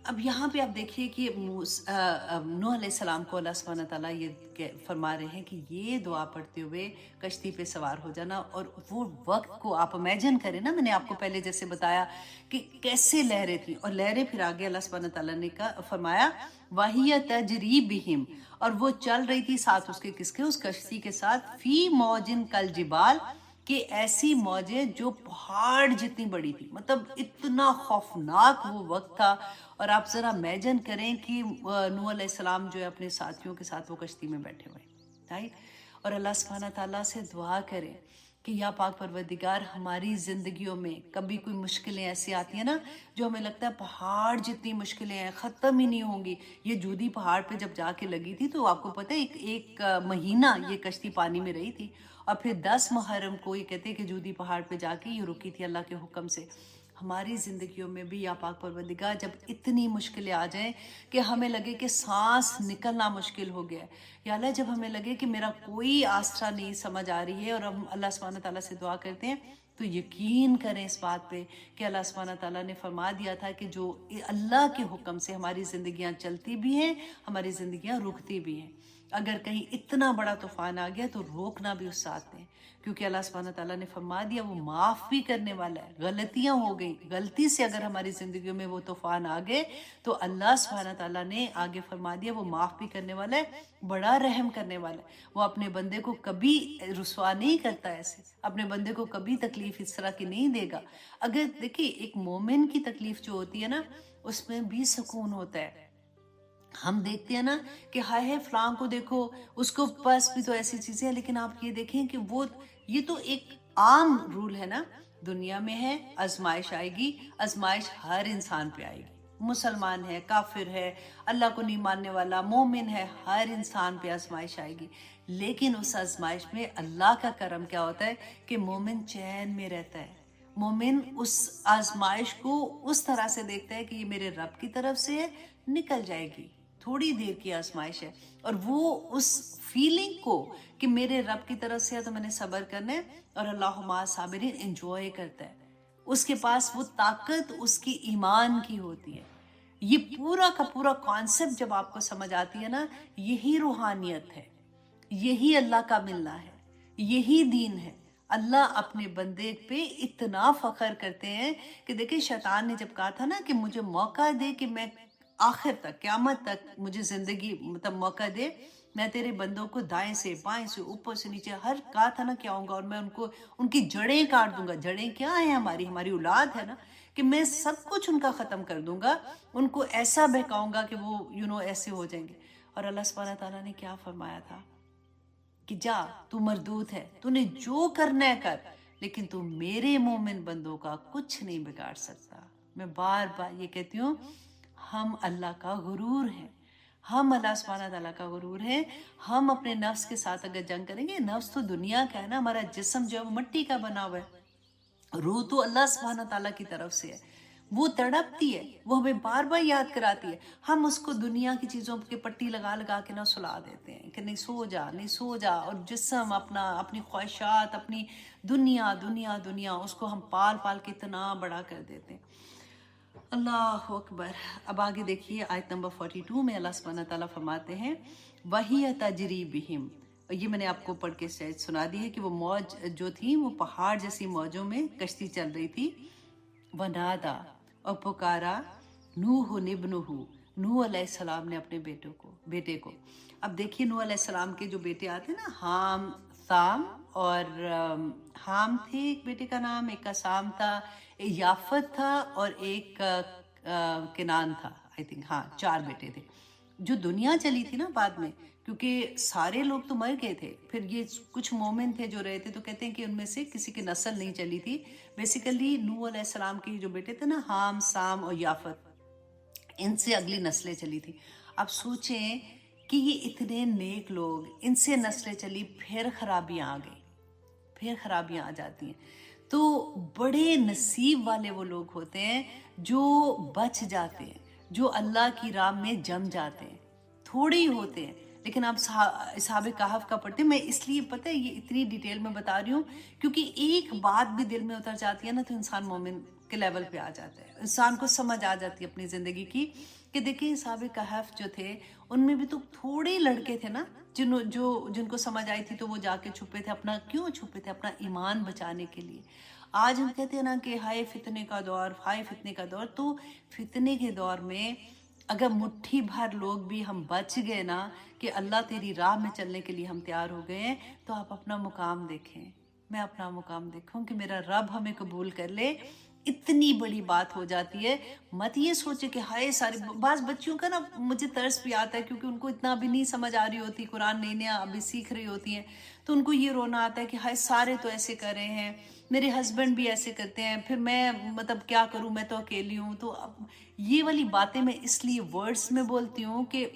اب یہاں پہ آپ دیکھیے کہ نوح علیہ السلام کو اللہ سبحانہ تعالیٰ یہ فرما رہے ہیں کہ یہ دعا پڑھتے ہوئے کشتی پہ سوار ہو جانا، اور وہ وقت کو آپ امیجن کریں نا، میں نے آپ کو پہلے جیسے بتایا کہ کیسے لہریں تھیں، اور لہریں پھر آگے اللہ سبحانہ تعالیٰ نے فرمایا وَهِيَ تَجْرِي بِهِمْ، اور وہ چل رہی تھی ساتھ اس کے کس کے؟ اس کشتی کے ساتھ، فی موجن کالجبال، کہ ایسی موجیں جو پہاڑ جتنی بڑی تھی، مطلب اتنا خوفناک وہ وقت تھا۔ اور آپ ذرا امیجن کریں کہ نوح علیہ السلام جو ہے اپنے ساتھیوں کے ساتھ وہ کشتی میں بیٹھے ہوئے، رائٹ، اور اللہ سبحانہ تعالیٰ سے دعا کریں کہ یا پاک پروردگار ہماری زندگیوں میں کبھی کوئی مشکلیں ایسی آتی ہیں نا جو ہمیں لگتا ہے پہاڑ جتنی مشکلیں ہیں ختم ہی نہیں ہوں گی۔ یہ جودی پہاڑ پہ جب جا کے لگی تھی تو آپ کو پتہ ہے ایک مہینہ یہ کشتی پانی میں رہی تھی، اور پھر 10 محرم کو یہ کہتے ہیں کہ جودی پہاڑ پہ جا کے یہ رکی تھی اللہ کے حکم سے۔ ہماری زندگیوں میں بھی یا پاک پروردگار جب اتنی مشکلیں آ جائیں کہ ہمیں لگے کہ سانس نکلنا مشکل ہو گیا ہے، یا اللہ جب ہمیں لگے کہ میرا کوئی آسرا نہیں سمجھ آ رہی ہے، اور ہم اللہ سبحانہ تعالیٰ سے دعا کرتے ہیں، تو یقین کریں اس بات پہ کہ اللہ سبحانہ تعالیٰ نے فرما دیا تھا کہ جو اللہ کے حکم سے ہماری زندگیاں چلتی بھی ہیں، ہماری زندگیاں رکتی بھی ہیں۔ اگر کہیں اتنا بڑا طوفان آ گیا تو روکنا بھی اس ساتھ میں، کیونکہ اللہ سبحانہ تعالیٰ نے فرما دیا وہ معاف بھی کرنے والا ہے۔ غلطیاں ہو گئی، غلطی سے اگر ہماری زندگیوں میں وہ طوفان آ گئے تو اللہ سبحانہ تعالیٰ نے آگے فرما دیا وہ معاف بھی کرنے والا ہے، بڑا رحم کرنے والا ہے۔ وہ اپنے بندے کو کبھی رسوا نہیں کرتا، ایسے اپنے بندے کو کبھی تکلیف اس طرح کی نہیں دے گا۔ اگر دیکھیں ایک مومن کی تکلیف جو ہوتی ہے نا اس میں بھی سکون ہوتا ہے۔ ہم دیکھتے ہیں نا کہ ہائے ہے فلاں کو دیکھو، اس کو پاس بھی تو ایسی چیزیں ہیں، لیکن آپ یہ دیکھیں کہ وہ یہ تو ایک عام رول ہے نا، دنیا میں ہے آزمائش آئے گی، آزمائش ہر انسان پہ آئے گی، مسلمان ہے, کافر ہے, اللہ کو نہیں ماننے والا, مومن ہے, ہر انسان پہ آزمائش آئے گی. لیکن اس آزمائش میں اللہ کا کرم کیا ہوتا ہے کہ مومن چین میں رہتا ہے. مومن اس آزمائش کو اس طرح سے دیکھتا ہے کہ یہ میرے رب کی طرف سے ہے, نکل جائے گی, تھوڑی دیر کی آزمائش ہے. اور وہ اس فیلنگ کو کہ میرے رب کی طرف سے ہے تو میں نے صبر کرنا ہے, اور اللہ مع صابرین انجوائے کرتا ہے. اس کے پاس وہ طاقت اس کی ایمان کی ہوتی ہے. یہ پورا کا پورا کانسیپٹ جب آپ کو سمجھ آتی ہے نا, یہی روحانیت ہے, یہی اللہ کا ملنا ہے, یہی دین ہے. اللہ اپنے بندے پہ اتنا فخر کرتے ہیں کہ دیکھیں شیطان نے جب کہا تھا نا کہ مجھے موقع دے کہ میں آخر تک, قیامت تک مجھے زندگی مطلب موقع دے, میں تیرے بندوں کو دائیں سے بائیں سے اوپر سے نیچے ہر کہا تھا نا کیا ہوں گا, اور میں ان کی جڑیں کاٹ دوں گا. جڑیں کیا ہیں؟ ہماری اولاد ہے نا, کہ میں سب کچھ ان کا ختم کر دوں گا, ان کو ایسا بہکاؤں گا کہ وہ ایسے ہو جائیں گے. اور اللہ سبحانہ تعالیٰ نے کیا فرمایا تھا کہ جا, تو مردود ہے, تو نے جو کرنا ہے کر, لیکن تو میرے مومن بندوں کا کچھ نہیں بگاڑ سکتا. میں بار بار یہ کہتی ہوں, ہم اللہ کا غرور ہیں, ہم اللہ سبحانہ تعالیٰ کا غرور ہے. ہم اپنے نفس کے ساتھ اگر جنگ کریں گے, نفس تو دنیا کا ہے نا, ہمارا جسم جو ہے وہ مٹی کا بنا ہوا ہے, روح تو اللہ سبحانہ تعالیٰ کی طرف سے ہے. وہ تڑپتی ہے, وہ ہمیں بار بار یاد کراتی ہے. ہم اس کو دنیا کی چیزوں کے پٹی لگا لگا کے نہ سلا دیتے ہیں کہ نہیں سو جا, نہیں سو جا, اور جسم اپنی خواہشات, اپنی دنیا دنیا دنیا, اس کو ہم پال پال کے اتنا بڑا کر دیتے ہیں. اللہ اکبر. اب آگے دیکھیے آیت نمبر 42 میں اللہ سبحانہ تعالیٰ فرماتے ہیں وَهِيَ تَجْرِي بِهِمْ. اور یہ میں نے آپ کو پڑھ کے سنا دی ہے کہ وہ موج جو تھی وہ پہاڑ جیسی موجوں میں کشتی چل رہی تھی. وَنَادَا, اور پکارا, نوح ابنہ, نوح علیہ السلام نے اپنے بیٹے کو. اب دیکھیے نوح علیہ السلام کے جو بیٹے آتے نا, حام, سام, اور حام تھے ایک بیٹے کا نام, ایک کا سام تھا, ایک یافت تھا, اور ایک کنان تھا, آئی تھنک. ہاں, 4 بیٹے تھے. جو دنیا چلی تھی نا بعد میں, کیونکہ سارے لوگ تو مر گئے تھے, پھر یہ کچھ مومن تھے جو رہے تھے, تو کہتے ہیں کہ ان میں سے کسی کی نسل نہیں چلی تھی. بیسیکلی نوح علیہ السلام کے جو بیٹے تھے نا, حام, سام اور یافت, ان سے اگلی نسلیں چلی تھی. اب سوچیں کہ یہ اتنے نیک لوگ, ان سے نسلیں چلی, پھر خرابیاں آ گئی, پھر خرابیاں آ جاتی ہیں. تو بڑے نصیب والے وہ لوگ ہوتے ہیں جو بچ جاتے ہیں, جو اللہ کی راہ میں جم جاتے ہیں. تھوڑے ہی ہوتے ہیں, لیکن آپ اصحاب کہف کا پڑھتے ہیں. میں اس لیے پتہ ہے یہ اتنی ڈیٹیل میں بتا رہی ہوں کیونکہ ایک بات بھی دل میں اتر جاتی ہے نا, تو انسان مومن کے لیول پہ آ جاتا ہے, انسان کو سمجھ آ جاتی ہے اپنی زندگی کی کہ دیکھیں اصحاب کہف جو تھے ان میں بھی تو تھوڑے لڑکے تھے نا جن کو سمجھ آئی تھی, تو وہ جا کے چھپے تھے. کیوں چھپے تھے؟ اپنا ایمان بچانے کے لیے. آج ہم کہتے ہیں نا کہ ہائے فتنے کا دور, ہائے فتنے کا دور. تو فتنے کے دور میں اگر مٹھی بھر لوگ بھی ہم بچ گئے نا, کہ اللہ تیری راہ میں چلنے کے لیے ہم تیار ہو گئے ہیں, تو آپ اپنا مقام دیکھیں, میں اپنا مقام دیکھوں کہ میرا رب ہمیں قبول کر لے. اتنی بڑی بات ہو جاتی ہے. مت یہ سوچے کہ ہائے سارے, بعض بچیوں کا نا مجھے ترس بھی آتا ہے کیونکہ ان کو اتنا ابھی نہیں سمجھ آ رہی ہوتی, قرآن نئی نیا ابھی سیکھ رہی ہوتی ہیں, تو ان کو یہ رونا آتا ہے کہ ہائے سارے تو ایسے کر رہے ہیں, میرے ہسبینڈ بھی ایسے کرتے ہیں, پھر میں مطلب کیا کروں, میں تو اکیلی ہوں. تو اب یہ والی باتیں میں اس لیے ورڈز میں بولتی ہوں کہ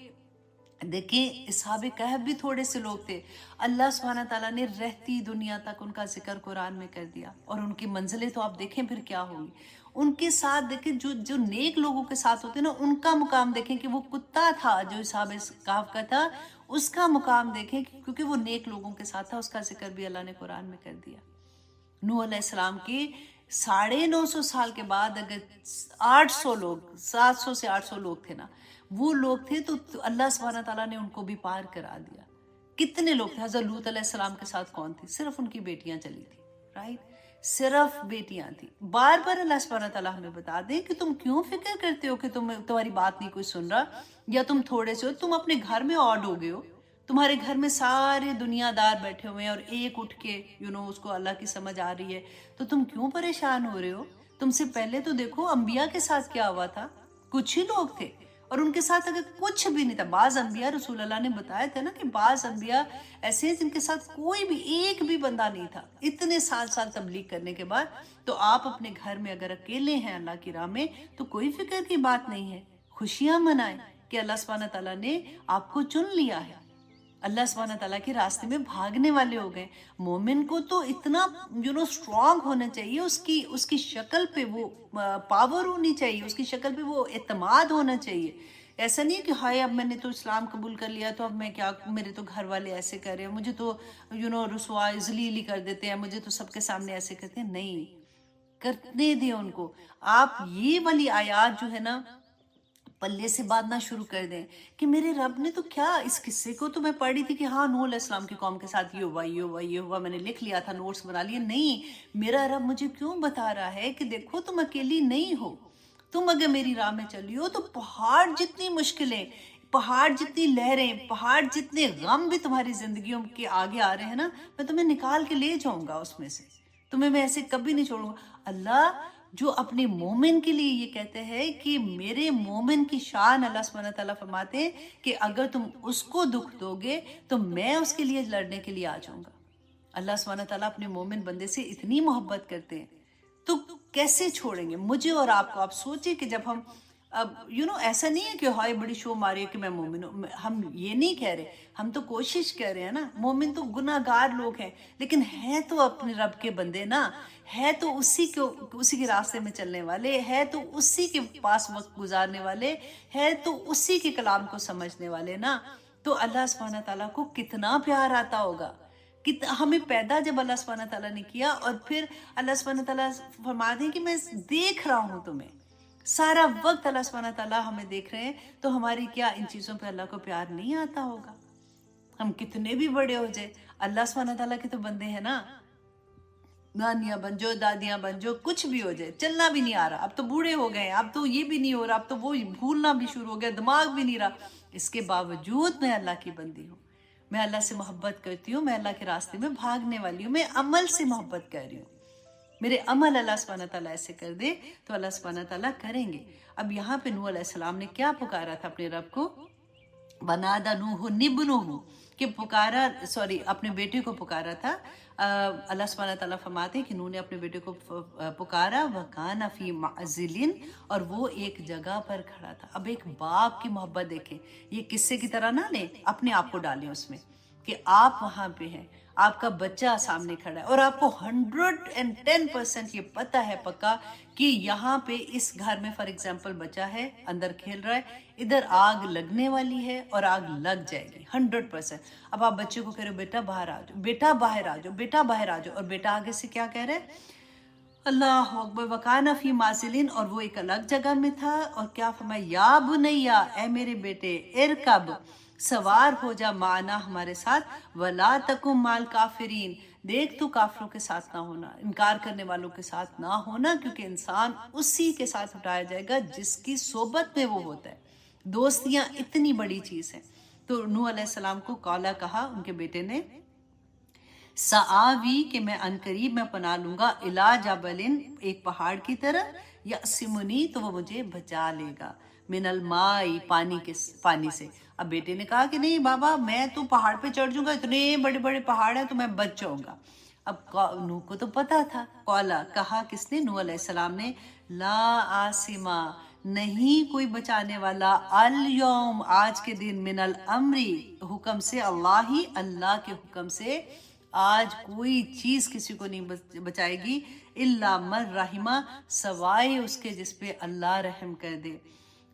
دیکھیں اصحاب کہف بھی تھوڑے سے لوگ تھے, اللہ سبحانہ تعالیٰ نے رہتی دنیا تک ان کا ذکر قرآن میں کر دیا, اور ان کی منزلیں تو آپ دیکھیں پھر کیا ہوگی. ان کے ساتھ دیکھیں جو نیک لوگوں کے ساتھ ہوتے ہیں نا, ان کا مقام دیکھیں کہ وہ کتا تھا جو اصحاب کہف کا تھا, اس کا مقام دیکھیں کیونکہ وہ نیک لوگوں کے ساتھ تھا. اس کا ذکر بھی اللہ نے قرآن میں کر دیا. نوح علیہ السلام کی 950 سال کے بعد اگر 800 لوگ, 700 سے 800 لوگ تھے نا, وہ لوگ تھے, تو اللہ سبحانہ تعالیٰ نے ان کو بھی پار کرا دیا. کتنے لوگ تھے؟ حضرت لوط علیہ السلام کے ساتھ کون تھی؟ صرف ان کی بیٹیاں چلی تھی, رائٹ, صرف بیٹیاں تھیں. بار بار اللہ سبحانہ تعالیٰ ہمیں بتا دیں کہ تم کیوں فکر کرتے ہو کہ تمہاری بات نہیں کوئی سن رہا, یا تم تھوڑے سے ہو, تم اپنے گھر میں آڈ ہو گئے ہو, تمہارے گھر میں سارے دنیا دار بیٹھے ہوئے ہیں, اور ایک اٹھ کے اس کو اللہ کی سمجھ آ رہی ہے, تو تم کیوں پریشان ہو رہے ہو؟ تم سے پہلے تو دیکھو انبیاء کے ساتھ کیا ہوا تھا, کچھ ہی لوگ تھے, اور ان کے ساتھ اگر کچھ بھی نہیں تھا، بعض انبیاء رسول اللہ نے بتایا تھا نا کہ بعض انبیاء ایسے ہیں جن کے ساتھ کوئی بھی ایک بھی بندہ نہیں تھا اتنے سال تبلیغ کرنے کے بعد. تو آپ اپنے گھر میں اگر اکیلے ہیں اللہ کی راہ میں تو کوئی فکر کی بات نہیں ہے، خوشیاں منائیں کہ اللہ سبحانہ تعالیٰ نے آپ کو چن لیا ہے، اللہ سبحانہ تعالیٰ کے راستے میں بھاگنے والے ہو گئے. مومن کو تو اتنا اسٹرانگ ہونا چاہیے، اس کی شکل پہ وہ پاور ہونی چاہیے، اس کی شکل پہ وہ اعتماد ہونا چاہیے. ایسا نہیں ہے کہ ہائے اب میں نے تو اسلام قبول کر لیا تو اب میں کیا، میرے تو گھر والے ایسے کر رہے ہیں، مجھے تو رسوا ذلیل کر دیتے ہیں، مجھے تو سب کے سامنے ایسے کرتے ہیں. نہیں کرنے دیں ان کو. آپ یہ والی آیات جو ہے نا پلے سے باندھنا شروع کر دیں کہ میرے رب نے تو کیا، اس قصے کو تو میں پڑھی تھی کہ ہاں نوح علیہ السلام کی قوم کے ساتھ یہ ہوا یہ ہوا یہ ہوا، میں نے لکھ لیا تھا، نوٹس بنا لیے. نہیں، میرا رب مجھے کیوں بتا رہا ہے کہ دیکھو تم اکیلی نہیں ہو، تم اگر میری راہ میں چلی ہو تو پہاڑ جتنی مشکلیں، پہاڑ جتنی لہریں، پہاڑ جتنے غم بھی تمہاری زندگیوں کے آگے آ رہے ہیں نا، میں تمہیں نکال کے لے جاؤں گا اس میں سے، تمہیں میں ایسے کبھی نہیں چھوڑوں گا. اللہ جو اپنے مومن کے لیے یہ کہتے ہیں کہ میرے مومن کی شان اللہ سبحانہ تعالیٰ فرماتے ہیں کہ اگر تم اس کو دکھ دو گے تو میں اس کے لیے لڑنے کے لیے آ جاؤں گا. اللہ سبحانہ تعالیٰ اپنے مومن بندے سے اتنی محبت کرتے ہیں تو کیسے چھوڑیں گے مجھے اور آپ کو. آپ سوچیں کہ جب ہم اب ایسا نہیں ہے کہ ہائے بڑی شو ماری کہ میں مومن ہوں، ہم یہ نہیں کہہ رہے، ہم تو کوشش کر رہے ہیں نا. مومن تو گناہ گار لوگ ہیں لیکن ہیں تو اپنے رب کے بندے نا، ہے تو اسی کے راستے میں چلنے والے، ہے تو اسی کے پاس وقت گزارنے والے، ہے تو اسی کے کلام کو سمجھنے والے نا. تو اللہ سبحانہ تعالیٰ کو کتنا پیار آتا ہوگا. ہمیں پیدا جب اللہ سبحانہ تعالیٰ نے کیا اور پھر اللہ سبحانہ تعالیٰ فرماتے ہیں کہ میں دیکھ رہا ہوں تمہیں، سارا وقت اللہ سبحانہ تعالیٰ ہمیں دیکھ رہے ہیں، تو ہماری کیا ان چیزوں پہ اللہ کو پیار نہیں آتا ہوگا؟ ہم کتنے بھی بڑے ہو جائے، اللہ سبحانہ تعالیٰ کے تو بندے ہیں نا. نانیاں بن جو، دادیاں بن جو، کچھ بھی ہو جائے، چلنا بھی نہیں آ رہا، اب تو بوڑھے ہو گئے، اب تو یہ بھی نہیں ہو رہا، اب تو وہ بھولنا بھی شروع ہو گیا، دماغ بھی نہیں رہا، اس کے باوجود میں اللہ کی بندی ہوں، میں اللہ سے محبت کرتی ہوں، میں اللہ کے راستے میں بھاگنے والی ہوں، میں عمل سے محبت کر رہی ہوں. میرے عمل اللہ سبحانہ تعالیٰ ایسے کر دے تو اللہ سبحانہ تعالیٰ کریں گے. اب یہاں پہ نوح علیہ السلام نے کیا پکارا تھا اپنے رب کو؟ بنادہ نوح نبنہ، کہ پکارا، اپنے بیٹے کو پکارا تھا. اللہ سبحانہ تعالیٰ فرماتے ہیں کہ نوح نے اپنے بیٹے کو پکارا، وَكَانَ فِي مَعْزِلٍ، اور وہ ایک جگہ پر کھڑا تھا. اب ایک باپ کی محبت دیکھیں، یہ قصے کی طرح نہ لیں، اپنے آپ کو ڈالیں اس میں کہ آپ وہاں پہ ہیں، آپ کا بچہ سامنے کھڑا ہے اور آپ کو 110% یہ پتہ ہے پکا کہ یہاں پہ اس گھر میں فار ایگزامپل بچہ ہے، اندر کھیل رہا ہے، ادھر آگ لگنے والی ہے اور آگ لگ جائے گی 100%. اب آپ بچے کو کہہ رہے ہو بیٹا باہر آ جاؤ، بیٹا باہر آ جاؤ، بیٹا باہر آ جاؤ، اور بیٹا آگے سے کیا کہہ رہے ہیں؟ اللہ اکبر. وَكَانَ فِي مَعْزِلٍ، اور وہ ایک الگ جگہ میں تھا، اور کیا فرمایا؟ یا بنیا، اے میرے بیٹے، ارکب، سوار ہو جا، معنا ہمارے ساتھ، وَلَا تَكُن مَعَ الْكَافِرِينَ، دیکھ تو کافروں کے ساتھ نہ ہونا، انکار کرنے والوں کے ساتھ نہ ہونا، کیونکہ انسان اسی کے ساتھ اٹھایا جائے گا جس کی صحبت میں وہ ہوتا ہے. دوستیاں اتنی بڑی چیز ہیں. تو نوح علیہ السلام کو قالا کہا ان کے بیٹے نے، سآوی، کہ میں عنقریب میں پناہ لوں گا، الا جبلن، ایک پہاڑ کی طرف، یعصمنی، تو وہ مجھے بچا لے گا، من الماء، پانی سے. اب بیٹے نے کہا کہ نہیں بابا، میں تو پہاڑ پہ چڑھ جاؤں گا، اتنے بڑے بڑے پہاڑ ہیں تو میں بچ جاؤں گا. اب نوح کو تو پتا تھا. قالا، کہا کس نے؟ نوح علیہ السلام نے، لا عاصمہ، نہیں کوئی بچانے والا، الیوم، آج کے دن، من الامری، حکم سے، اللہ کے حکم سے، آج کوئی چیز کسی کو نہیں بچائے گی، الا من رحمہ، سوائے اس کے جس پہ اللہ رحم کر دے.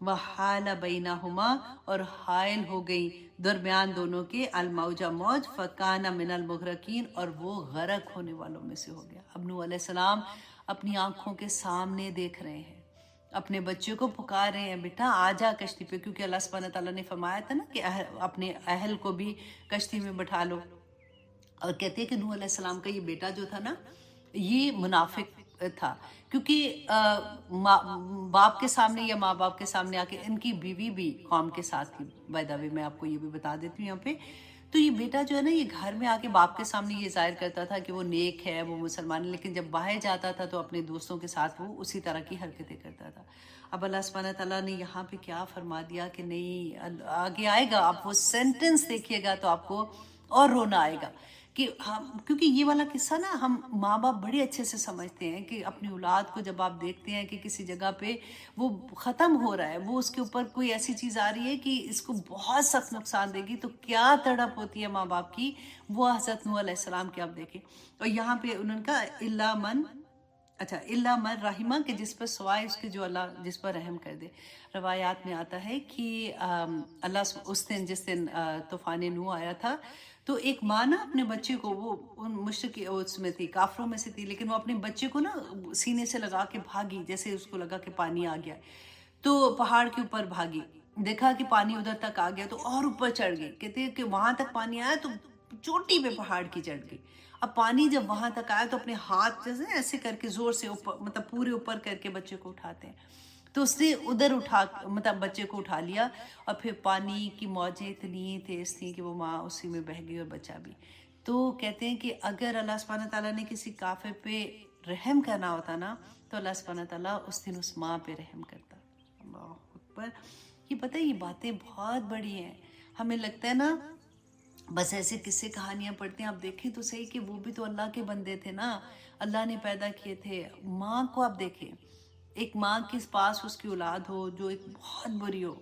وحال بینہما، اور حائل ہو گئی درمیان دونوں کے، الموج، موج، فکان من المغرقین، اور وہ غرق ہونے والوں میں سے ہو گیا. اب نوح علیہ السلام اپنی آنکھوں کے سامنے دیکھ رہے ہیں، اپنے بچے کو پکار رہے ہیں، بیٹا آ جا کشتی پہ، کیونکہ اللہ سبحانہ تعالیٰ نے فرمایا تھا نا کہ اپنے اہل کو بھی کشتی میں بٹھا لو. اور کہتے ہیں کہ نوح علیہ السلام کا یہ بیٹا جو تھا نا، یہ منافق تھا، کیونکہ باپ کے سامنے یا ماں باپ کے سامنے آ کے، ان کی بیوی بھی قوم کے ساتھ تھی، بائی دا وے میں آپ کو یہ بھی بتا دیتی ہوں یہاں پہ. تو یہ بیٹا جو ہے نا، یہ گھر میں آ کے باپ کے سامنے یہ ظاہر کرتا تھا کہ وہ نیک ہے، وہ مسلمان ہے، لیکن جب باہر جاتا تھا تو اپنے دوستوں کے ساتھ وہ اسی طرح کی حرکتیں کرتا تھا۔ اب اللہ سبحانہ تعالیٰ نے یہاں پہ کیا فرما دیا کہ نہیں، آگے آئے گا، آپ وہ سینٹنس دیکھیے گا تو آپ کو اور رونا آئے گا کہ ہم، کیونکہ یہ والا قصہ نا ہم ماں باپ بڑے اچھے سے سمجھتے ہیں کہ اپنی اولاد کو جب آپ دیکھتے ہیں کہ کسی جگہ پہ وہ ختم ہو رہا ہے، وہ اس کے اوپر کوئی ایسی چیز آ رہی ہے کہ اس کو بہت سخت نقصان دے گی، تو کیا تڑپ ہوتی ہے ماں باپ کی، وہ حضرت نوح علیہ السلام کے آپ دیکھیں۔ اور یہاں پہ انہوں نے کہا الا من، اچھا الا من رحمہ، کہ جس پر سوائے اس کے جو اللہ جس پر رحم کر دے۔ روایات میں آتا ہے کہ اللہ اس دن جس دن طوفان نوح آیا تھا، تو ایک ماں نا اپنے بچے کو، وہ ان مشرکی اس میں تھی، کافروں میں سے تھی، لیکن وہ اپنے بچے کو نا سینے سے لگا کے بھاگی، جیسے اس کو لگا کہ پانی آ گیا، تو پہاڑ کے اوپر بھاگی، دیکھا کہ پانی ادھر تک آ گیا تو اور اوپر چڑھ گئی، کہتے ہیں کہ وہاں تک پانی آیا تو چوٹی پہ پہاڑ کی چڑھ گئی۔ اب پانی جب وہاں تک آیا تو اپنے ہاتھ جیسے ایسے کر کے زور سے اوپر، مطلب پورے اوپر کر کے بچے کو اٹھاتے ہیں، تو اس نے ادھر اٹھا، مطلب بچے کو اٹھا لیا، اور پھر پانی کی موجیں اتنی تیز تھیں کہ وہ ماں اسی میں بہہ گئی اور بچہ بھی۔ تو کہتے ہیں کہ اگر اللہ سبحانہ تعالیٰ نے کسی کافر پہ رحم کرنا ہوتا نا، تو اللہ سبحانہ تعالیٰ اس دن اس ماں پہ رحم کرتا۔ اللہ اکبر! یہ پتہ ہے، یہ باتیں بہت بڑی ہیں، ہمیں لگتا ہے نا بس ایسے قصے کہانیاں پڑھتے ہیں، آپ دیکھیں تو صحیح کہ وہ بھی تو اللہ کے بندے تھے نا، اللہ نے پیدا کیے تھے۔ ماں کو آپ دیکھیں، ایک ماں کے پاس اس کی اولاد ہو جو ایک بہت بری ہو،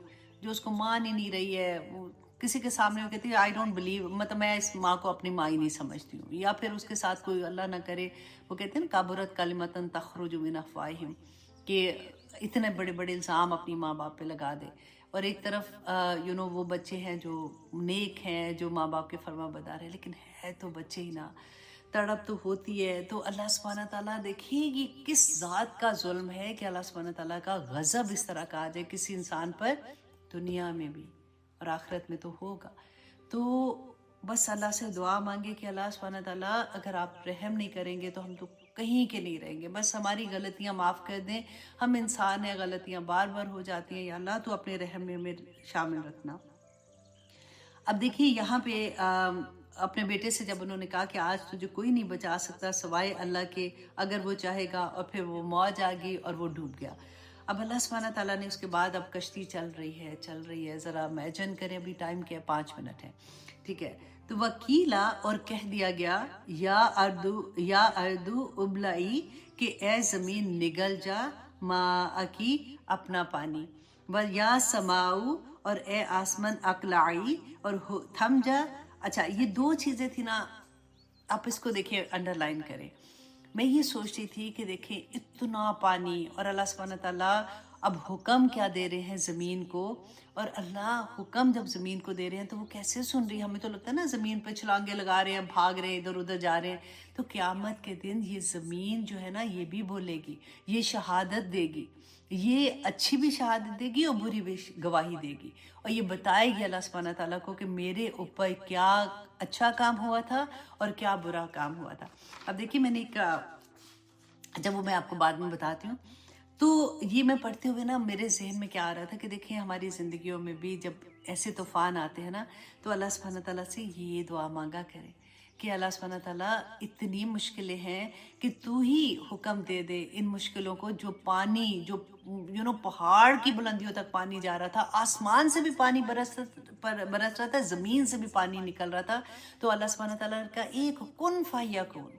جو اس کو مان ہی نہیں رہی ہے، وہ کسی کے سامنے وہ کہتی ہے آئی ڈونٹ بلیو، مطلب میں اس ماں کو اپنی ماں ہی نہیں سمجھتی ہوں، یا پھر اس کے ساتھ کوئی اللہ نہ کرے، وہ کہتے ہیں نا کابرت کلمتن تخرج من افواہہم، کہ اتنے بڑے بڑے الزام اپنی ماں باپ پہ لگا دے، اور ایک طرف وہ بچے ہیں جو نیک ہیں، جو ماں باپ کے فرما بردار ہیں، لیکن ہے تو بچے ہی نا، تڑپ تو ہوتی ہے۔ تو اللہ سبحانہ تعالیٰ دیکھیے یہ کس ذات کا ظلم ہے کہ اللہ سبحانہ تعالیٰ کا غضب اس طرح کا آ جائے کسی انسان پر، دنیا میں بھی اور آخرت میں تو ہوگا۔ تو بس اللہ سے دعا مانگے کہ اللہ سبحانہ تعالیٰ اگر آپ رحم نہیں کریں گے تو ہم تو کہیں کے نہیں رہیں گے، بس ہماری غلطیاں معاف کر دیں، ہم انسان ہیں، غلطیاں بار بار ہو جاتی ہیں، یا اللہ تو اپنے رحم میں ہمیں شامل رکھنا۔ اب دیکھیے یہاں پہ اپنے بیٹے سے جب انہوں نے کہا کہ آج تجھے کوئی نہیں بچا سکتا سوائے اللہ کے، اگر وہ چاہے گا، اور پھر وہ موج آ گئی اور وہ ڈوب گیا۔ اب اللہ سبحانہ تعالیٰ نے اس کے بعد، اب کشتی چل رہی ہے، ذرا امیجن کریں، ابھی ٹائم کیا ہے، 5 منٹ ہے، ٹھیک ہے۔ تو وکیلا، اور کہہ دیا گیا، یا اردو ابلعی، کہ اے زمین نگل جا، ماءکی، اپنا پانی، یا سماؤ، اور اے آسمان اقلعی، اور تھم جا۔ اچھا یہ 2 چیزیں تھی نا، آپ اس کو دیکھیں، انڈر لائن کریں۔ میں یہ سوچ رہی تھی کہ دیکھیں اتنا پانی، اور اللہ سبحانہ تعالیٰ اب حکم کیا دے رہے ہیں زمین کو، اور اللہ حکم جب زمین کو دے رہے ہیں تو وہ کیسے سن رہی ہے؟ ہمیں تو لگتا ہے نا زمین پہ چھلانگے لگا رہے ہیں، بھاگ رہے ہیں، ادھر ادھر جا رہے ہیں، تو قیامت کے دن یہ زمین جو ہے نا یہ بھی بولے گی، یہ شہادت دے گی، یہ اچھی بھی شہادت دے گی اور بری بھی گواہی دے گی، اور یہ بتائے گی اللہ سبحانہ تعالیٰ کو کہ میرے اوپر کیا اچھا کام ہوا تھا اور کیا برا کام ہوا تھا۔ اب دیکھیے میں نے ایک، جب وہ میں آپ کو بعد میں بتاتی ہوں، تو یہ میں پڑھتے ہوئے نا میرے ذہن میں کیا آ رہا تھا کہ دیکھیں ہماری زندگیوں میں بھی جب ایسے طوفان آتے ہیں نا، تو اللہ سبحانہ تعالیٰ سے یہ دعا مانگا کرے کہ اللہ سبحانہ تعالیٰ اتنی مشکلیں ہیں کہ تو ہی حکم دے دے ان مشکلوں کو، جو پانی جو پہاڑ کی بلندیوں تک پانی جا رہا تھا، آسمان سے بھی پانی برس رہا تھا، زمین سے بھی پانی نکل رہا تھا، تو اللہ سبحانہ تعالیٰ کا ایک کن فیکون،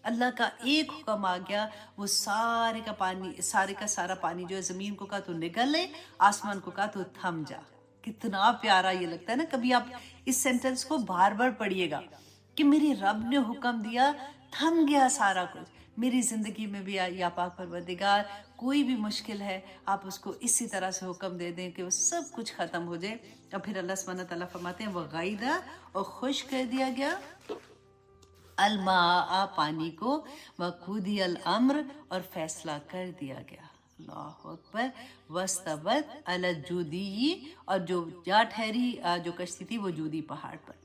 اللہ کا ایک حکم آ گیا، وہ سارے کا سارا پانی جو ہے زمین کو کہا تو نگل لے، آسمان کو کہا تو تھم جا۔ کتنا پیارا یہ لگتا ہے نا، کبھی آپ اس سینٹنس کو بار بار پڑھیے گا کہ میری رب نے حکم دیا، تھم گیا سارا کچھ۔ میری زندگی میں بھی یا پاک پروردگار کوئی بھی مشکل ہے، آپ اس کو اسی طرح سے حکم دے دیں کہ وہ سب کچھ ختم ہو جائے، اور پھر اللہ سبحانہ تعالیٰ فرماتے ہیں وغیرہ، اور خشک کر دیا گیا الماء، پانی کو، وقودی الامر، اور فیصلہ کر دیا گیا، اللہ اکبر، واستوت علی الجودی، اور جو جا ٹھہری جو کشتی تھی وہ جودی پہاڑ پر۔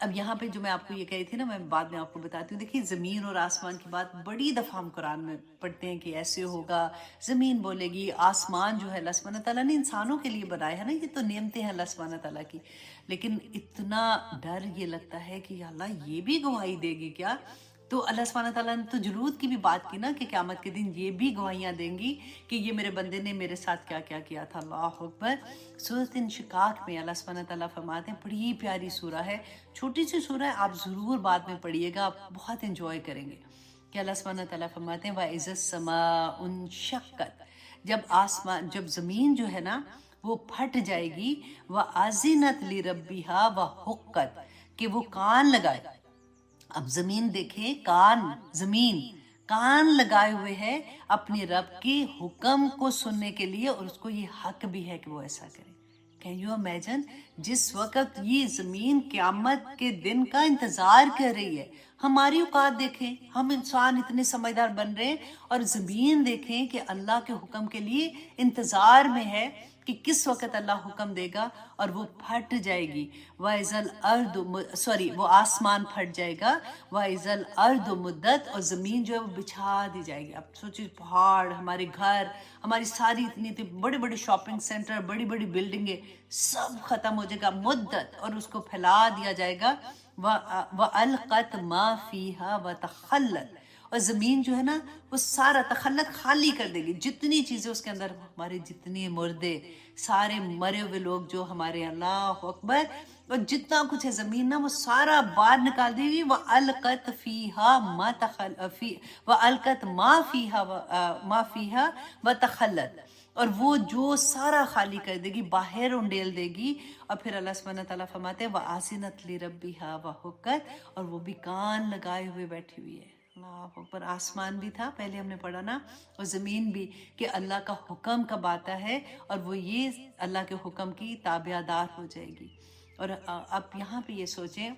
اب یہاں پہ جو میں آپ کو یہ کہی تھی نا، میں بعد میں آپ کو بتاتی ہوں. دیکھیے زمین اور آسمان کی بات بڑی دفعہ ہم قرآن میں پڑھتے ہیں کہ ایسے ہوگا، زمین بولے گی، آسمان جو ہے اللہ سبحانہ تعالیٰ نے انسانوں کے لیے بنایا ہے نا، یہ تو نعمتیں ہیں اللہ سبحانہ تعالیٰ کی. لیکن اتنا ڈر یہ لگتا ہے کہ یا اللہ یہ بھی گواہی دے گی کیا؟ تو اللہ سبحانہ تعالیٰ نے تو جلود کی بھی بات کی نا کہ قیامت کے دن یہ بھی گواہیاں دیں گی کہ یہ میرے بندے نے میرے ساتھ کیا کیا کیا تھا. اللہ اکبر. سورۃ انشقاق میں اللہ سبحانہ تعالیٰ فرماتے ہیں، بڑی پیاری سورہ ہے، چھوٹی سی سورہ ہے، آپ ضرور بعد میں پڑھیے گا، آپ بہت انجوائے کریں گے. کہ اللہ سبحانہ تعالیٰ فرماتے ہیں وَإِذَا السَّمَاءُ انشقت، جب زمین جو ہے نا وہ پھٹ جائے گی، وَأَذِنَتْ لِرَبِّهَا وَحُقَّتْ، کہ وہ کان لگائے. اب زمین دیکھیں، زمین کان لگائے ہوئے ہے اپنے رب کے حکم کو سننے کے لیے، اور اس کو یہ حق بھی ہے کہ وہ ایسا کرے. Can you imagine? جس وقت یہ زمین قیامت کے دن کا انتظار کر رہی ہے. ہماری اوقات دیکھیں، ہم انسان اتنے سمجھدار بن رہے ہیں، اور زمین دیکھیں کہ اللہ کے حکم کے لیے انتظار میں ہے کہ کس وقت اللہ حکم دے گا اور وہ پھٹ جائے گی. وَإِذَا الْأَرْضُ وہ آسمان پھٹ جائے گا. وَإِذَا الْأَرْضُ مُدَّتْ، اور زمین جو ہے وہ بچھا دی جائے گی. اب سوچیں، پہاڑ، ہمارے گھر، ہماری ساری اتنی بڑے بڑے شاپنگ سینٹر، بڑی بڑی بلڈنگیں، سب ختم ہو جائے گا. مدت، اور اس کو پھیلا دیا جائے گا. وَأَلْقَتْ مَا فِيهَا وَتَخَلَّتْ، اور زمین جو ہے نا وہ سارا تخلت خالی کر دے گی. جتنی چیزیں اس کے اندر، ہمارے جتنے مردے، سارے مرے ہوئے لوگ جو ہمارے، اللہ اکبر، اور جتنا کچھ ہے زمین نا وہ سارا باہر نکال دے گی. وَأَلْقَتْ مَا فِيهَا وَتَخَلَّتْ، اور وہ جو سارا خالی کر دے گی، باہر انڈیل دے گی. اور پھر اللہ سبحانہ تعالیٰ فرماتے ہیں وَآسِنَتْ لِرَبِّهَا وَحُقَّتْ، اور وہ بھی کان لگائے ہوئے بیٹھی ہوئی ہے. اللہ اوپر آسمان بھی تھا پہلے ہم نے پڑھا نا، اور زمین بھی، کہ اللہ کا حکم کب آتا ہے اور وہ یہ اللہ کے حکم کی تابع دار ہو جائے گی. اور اب یہاں پہ یہ سوچیں،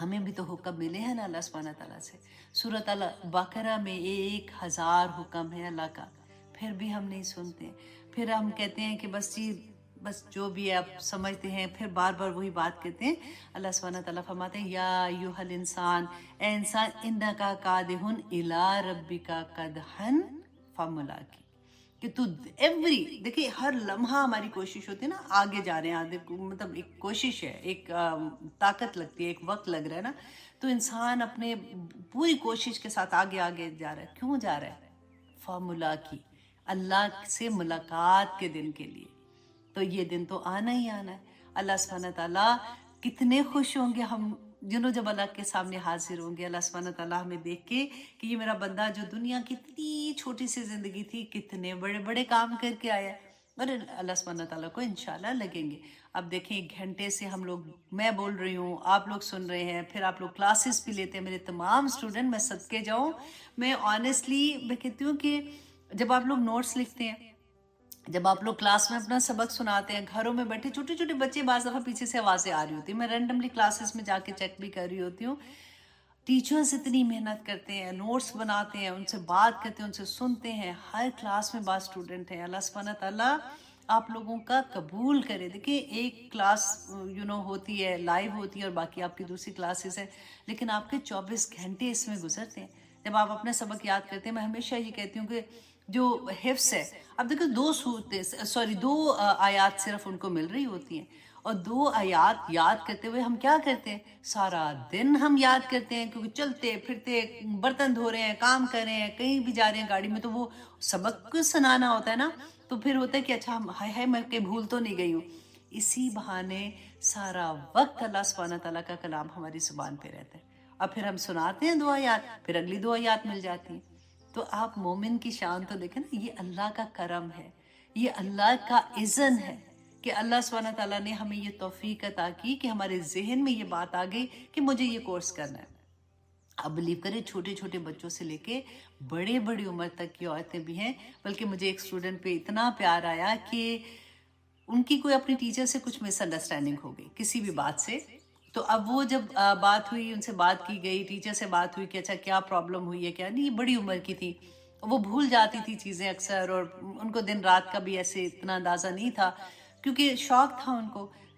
ہمیں بھی تو حکم ملے ہیں نا اللہ سبحانہ تعالیٰ سے. سورۃ البقرہ میں 1000 حکم ہے اللہ کا، پھر بھی ہم نہیں سنتے. پھر ہم کہتے ہیں کہ بس جو بھی آپ سمجھتے ہیں، پھر بار بار وہی بات کہتے ہیں. اللہ سبحانہ تعالیٰ فرماتے ہیں یا ایھا الانسان، اے انسان، انکا کادحٌ الی ربک کدحً فملاقی، کہ تو دیکھیں ہر لمحہ ہماری کوشش ہوتی ہے نا، آگے جا رہے ہیں، مطلب ایک کوشش ہے، ایک طاقت لگتی ہے، ایک وقت لگ رہا ہے نا. تو انسان اپنے پوری کوشش کے ساتھ آگے آگے جا رہا ہے. کیوں جا رہا ہے؟ فملاقی، اللہ سے ملاقات کے دن کے لیے. تو یہ دن تو آنا ہی آنا ہے. اللہ سبحانہ تعالیٰ کتنے خوش ہوں گے ہم جب اللہ کے سامنے حاضر ہوں گے. اللہ سبحانہ تعالیٰ ہمیں دیکھ کے کہ یہ میرا بندہ جو دنیا کی اتنی چھوٹی سی زندگی تھی، کتنے بڑے بڑے کام کر کے آیا. اور اللہ سبحانہ تعالیٰ کو انشاءاللہ لگیں گے. اب دیکھیں، ایک گھنٹے سے ہم لوگ، میں بول رہی ہوں، آپ لوگ سن رہے ہیں، پھر آپ لوگ کلاسز بھی لیتے ہیں. میرے تمام اسٹوڈنٹ، میں صدقے جاؤں، میں آنیسٹلی میں کہتی ہوں کہ جب آپ لوگ نوٹس لکھتے ہیں، جب آپ لوگ کلاس میں اپنا سبق سناتے ہیں، گھروں میں بیٹھے چھوٹے چھوٹے بچے، بعض دفعہ پیچھے سے آوازیں آ رہی ہوتی ہیں، میں رینڈملی کلاسز میں جا کے چیک بھی کر رہی ہوتی ہوں. ٹیچرز اتنی محنت کرتے ہیں، نوٹس بناتے ہیں، ان سے بات کرتے ہیں، ان سے سنتے ہیں. ہر کلاس میں بعض اسٹوڈنٹ ہیں. اللہ سبحانہ تعالیٰ آپ لوگوں کا قبول کرے. دیکھیں، ایک کلاس ہوتی ہے، لائیو ہوتی ہے، اور باقی آپ کی دوسری کلاسز ہیں، لیکن آپ کے 24 گھنٹے اس میں گزرتے ہیں. جب آپ اپنا سبق یاد کرتے ہیں، میں ہمیشہ یہ کہتی ہوں کہ جو حفظ ہے، اب دیکھو 2 آیات صرف ان کو مل رہی ہوتی ہیں، اور 2 آیات یاد کرتے ہوئے ہم کیا کرتے ہیں؟ سارا دن ہم یاد کرتے ہیں، کیونکہ چلتے پھرتے، برتن دھو رہے ہیں، کام کر رہے ہیں، کہیں بھی جا رہے ہیں گاڑی میں، تو وہ سبق کو سنانا ہوتا ہے نا، تو پھر ہوتا ہے کہ اچھا ہائے میں کہ بھول تو نہیں گئی ہوں. اسی بہانے سارا وقت اللہ سبحانہ تعالیٰ کا کلام ہماری زبان پہ رہتا ہے، اور پھر ہم سناتے ہیں 2 آیات، پھر اگلی 2 آیات مل جاتی ہیں. تو آپ مومن کی شان تو دیکھیں نا، یہ اللہ کا کرم ہے، یہ اللہ کا اذن ہے کہ اللہ سبحانہ تعالیٰ نے ہمیں یہ توفیق عطا کی کہ ہمارے ذہن میں یہ بات آ گئی کہ مجھے یہ کورس کرنا ہے. اب بلیو کریں، چھوٹے چھوٹے بچوں سے لے کے بڑے بڑی عمر تک کی عورتیں بھی ہیں. بلکہ مجھے ایک اسٹوڈنٹ پہ اتنا پیار آیا کہ ان کی کوئی اپنی ٹیچر سے کچھ مس انڈرسٹینڈنگ ہو گئی کسی بھی بات سے. تو اب وہ جب بات ہوئی، ان سے بات کی گئی، ٹیچر سے بات ہوئی کہ اچھا کیا پرابلم ہوئی ہے، کیا نہیں، بڑی عمر کی تھی، وہ بھول جاتی تھی چیزیں اکثر، اور ان کو دن رات کا بھی ایسے اتنا اندازہ نہیں تھا، کیونکہ شوق تھا ان کو.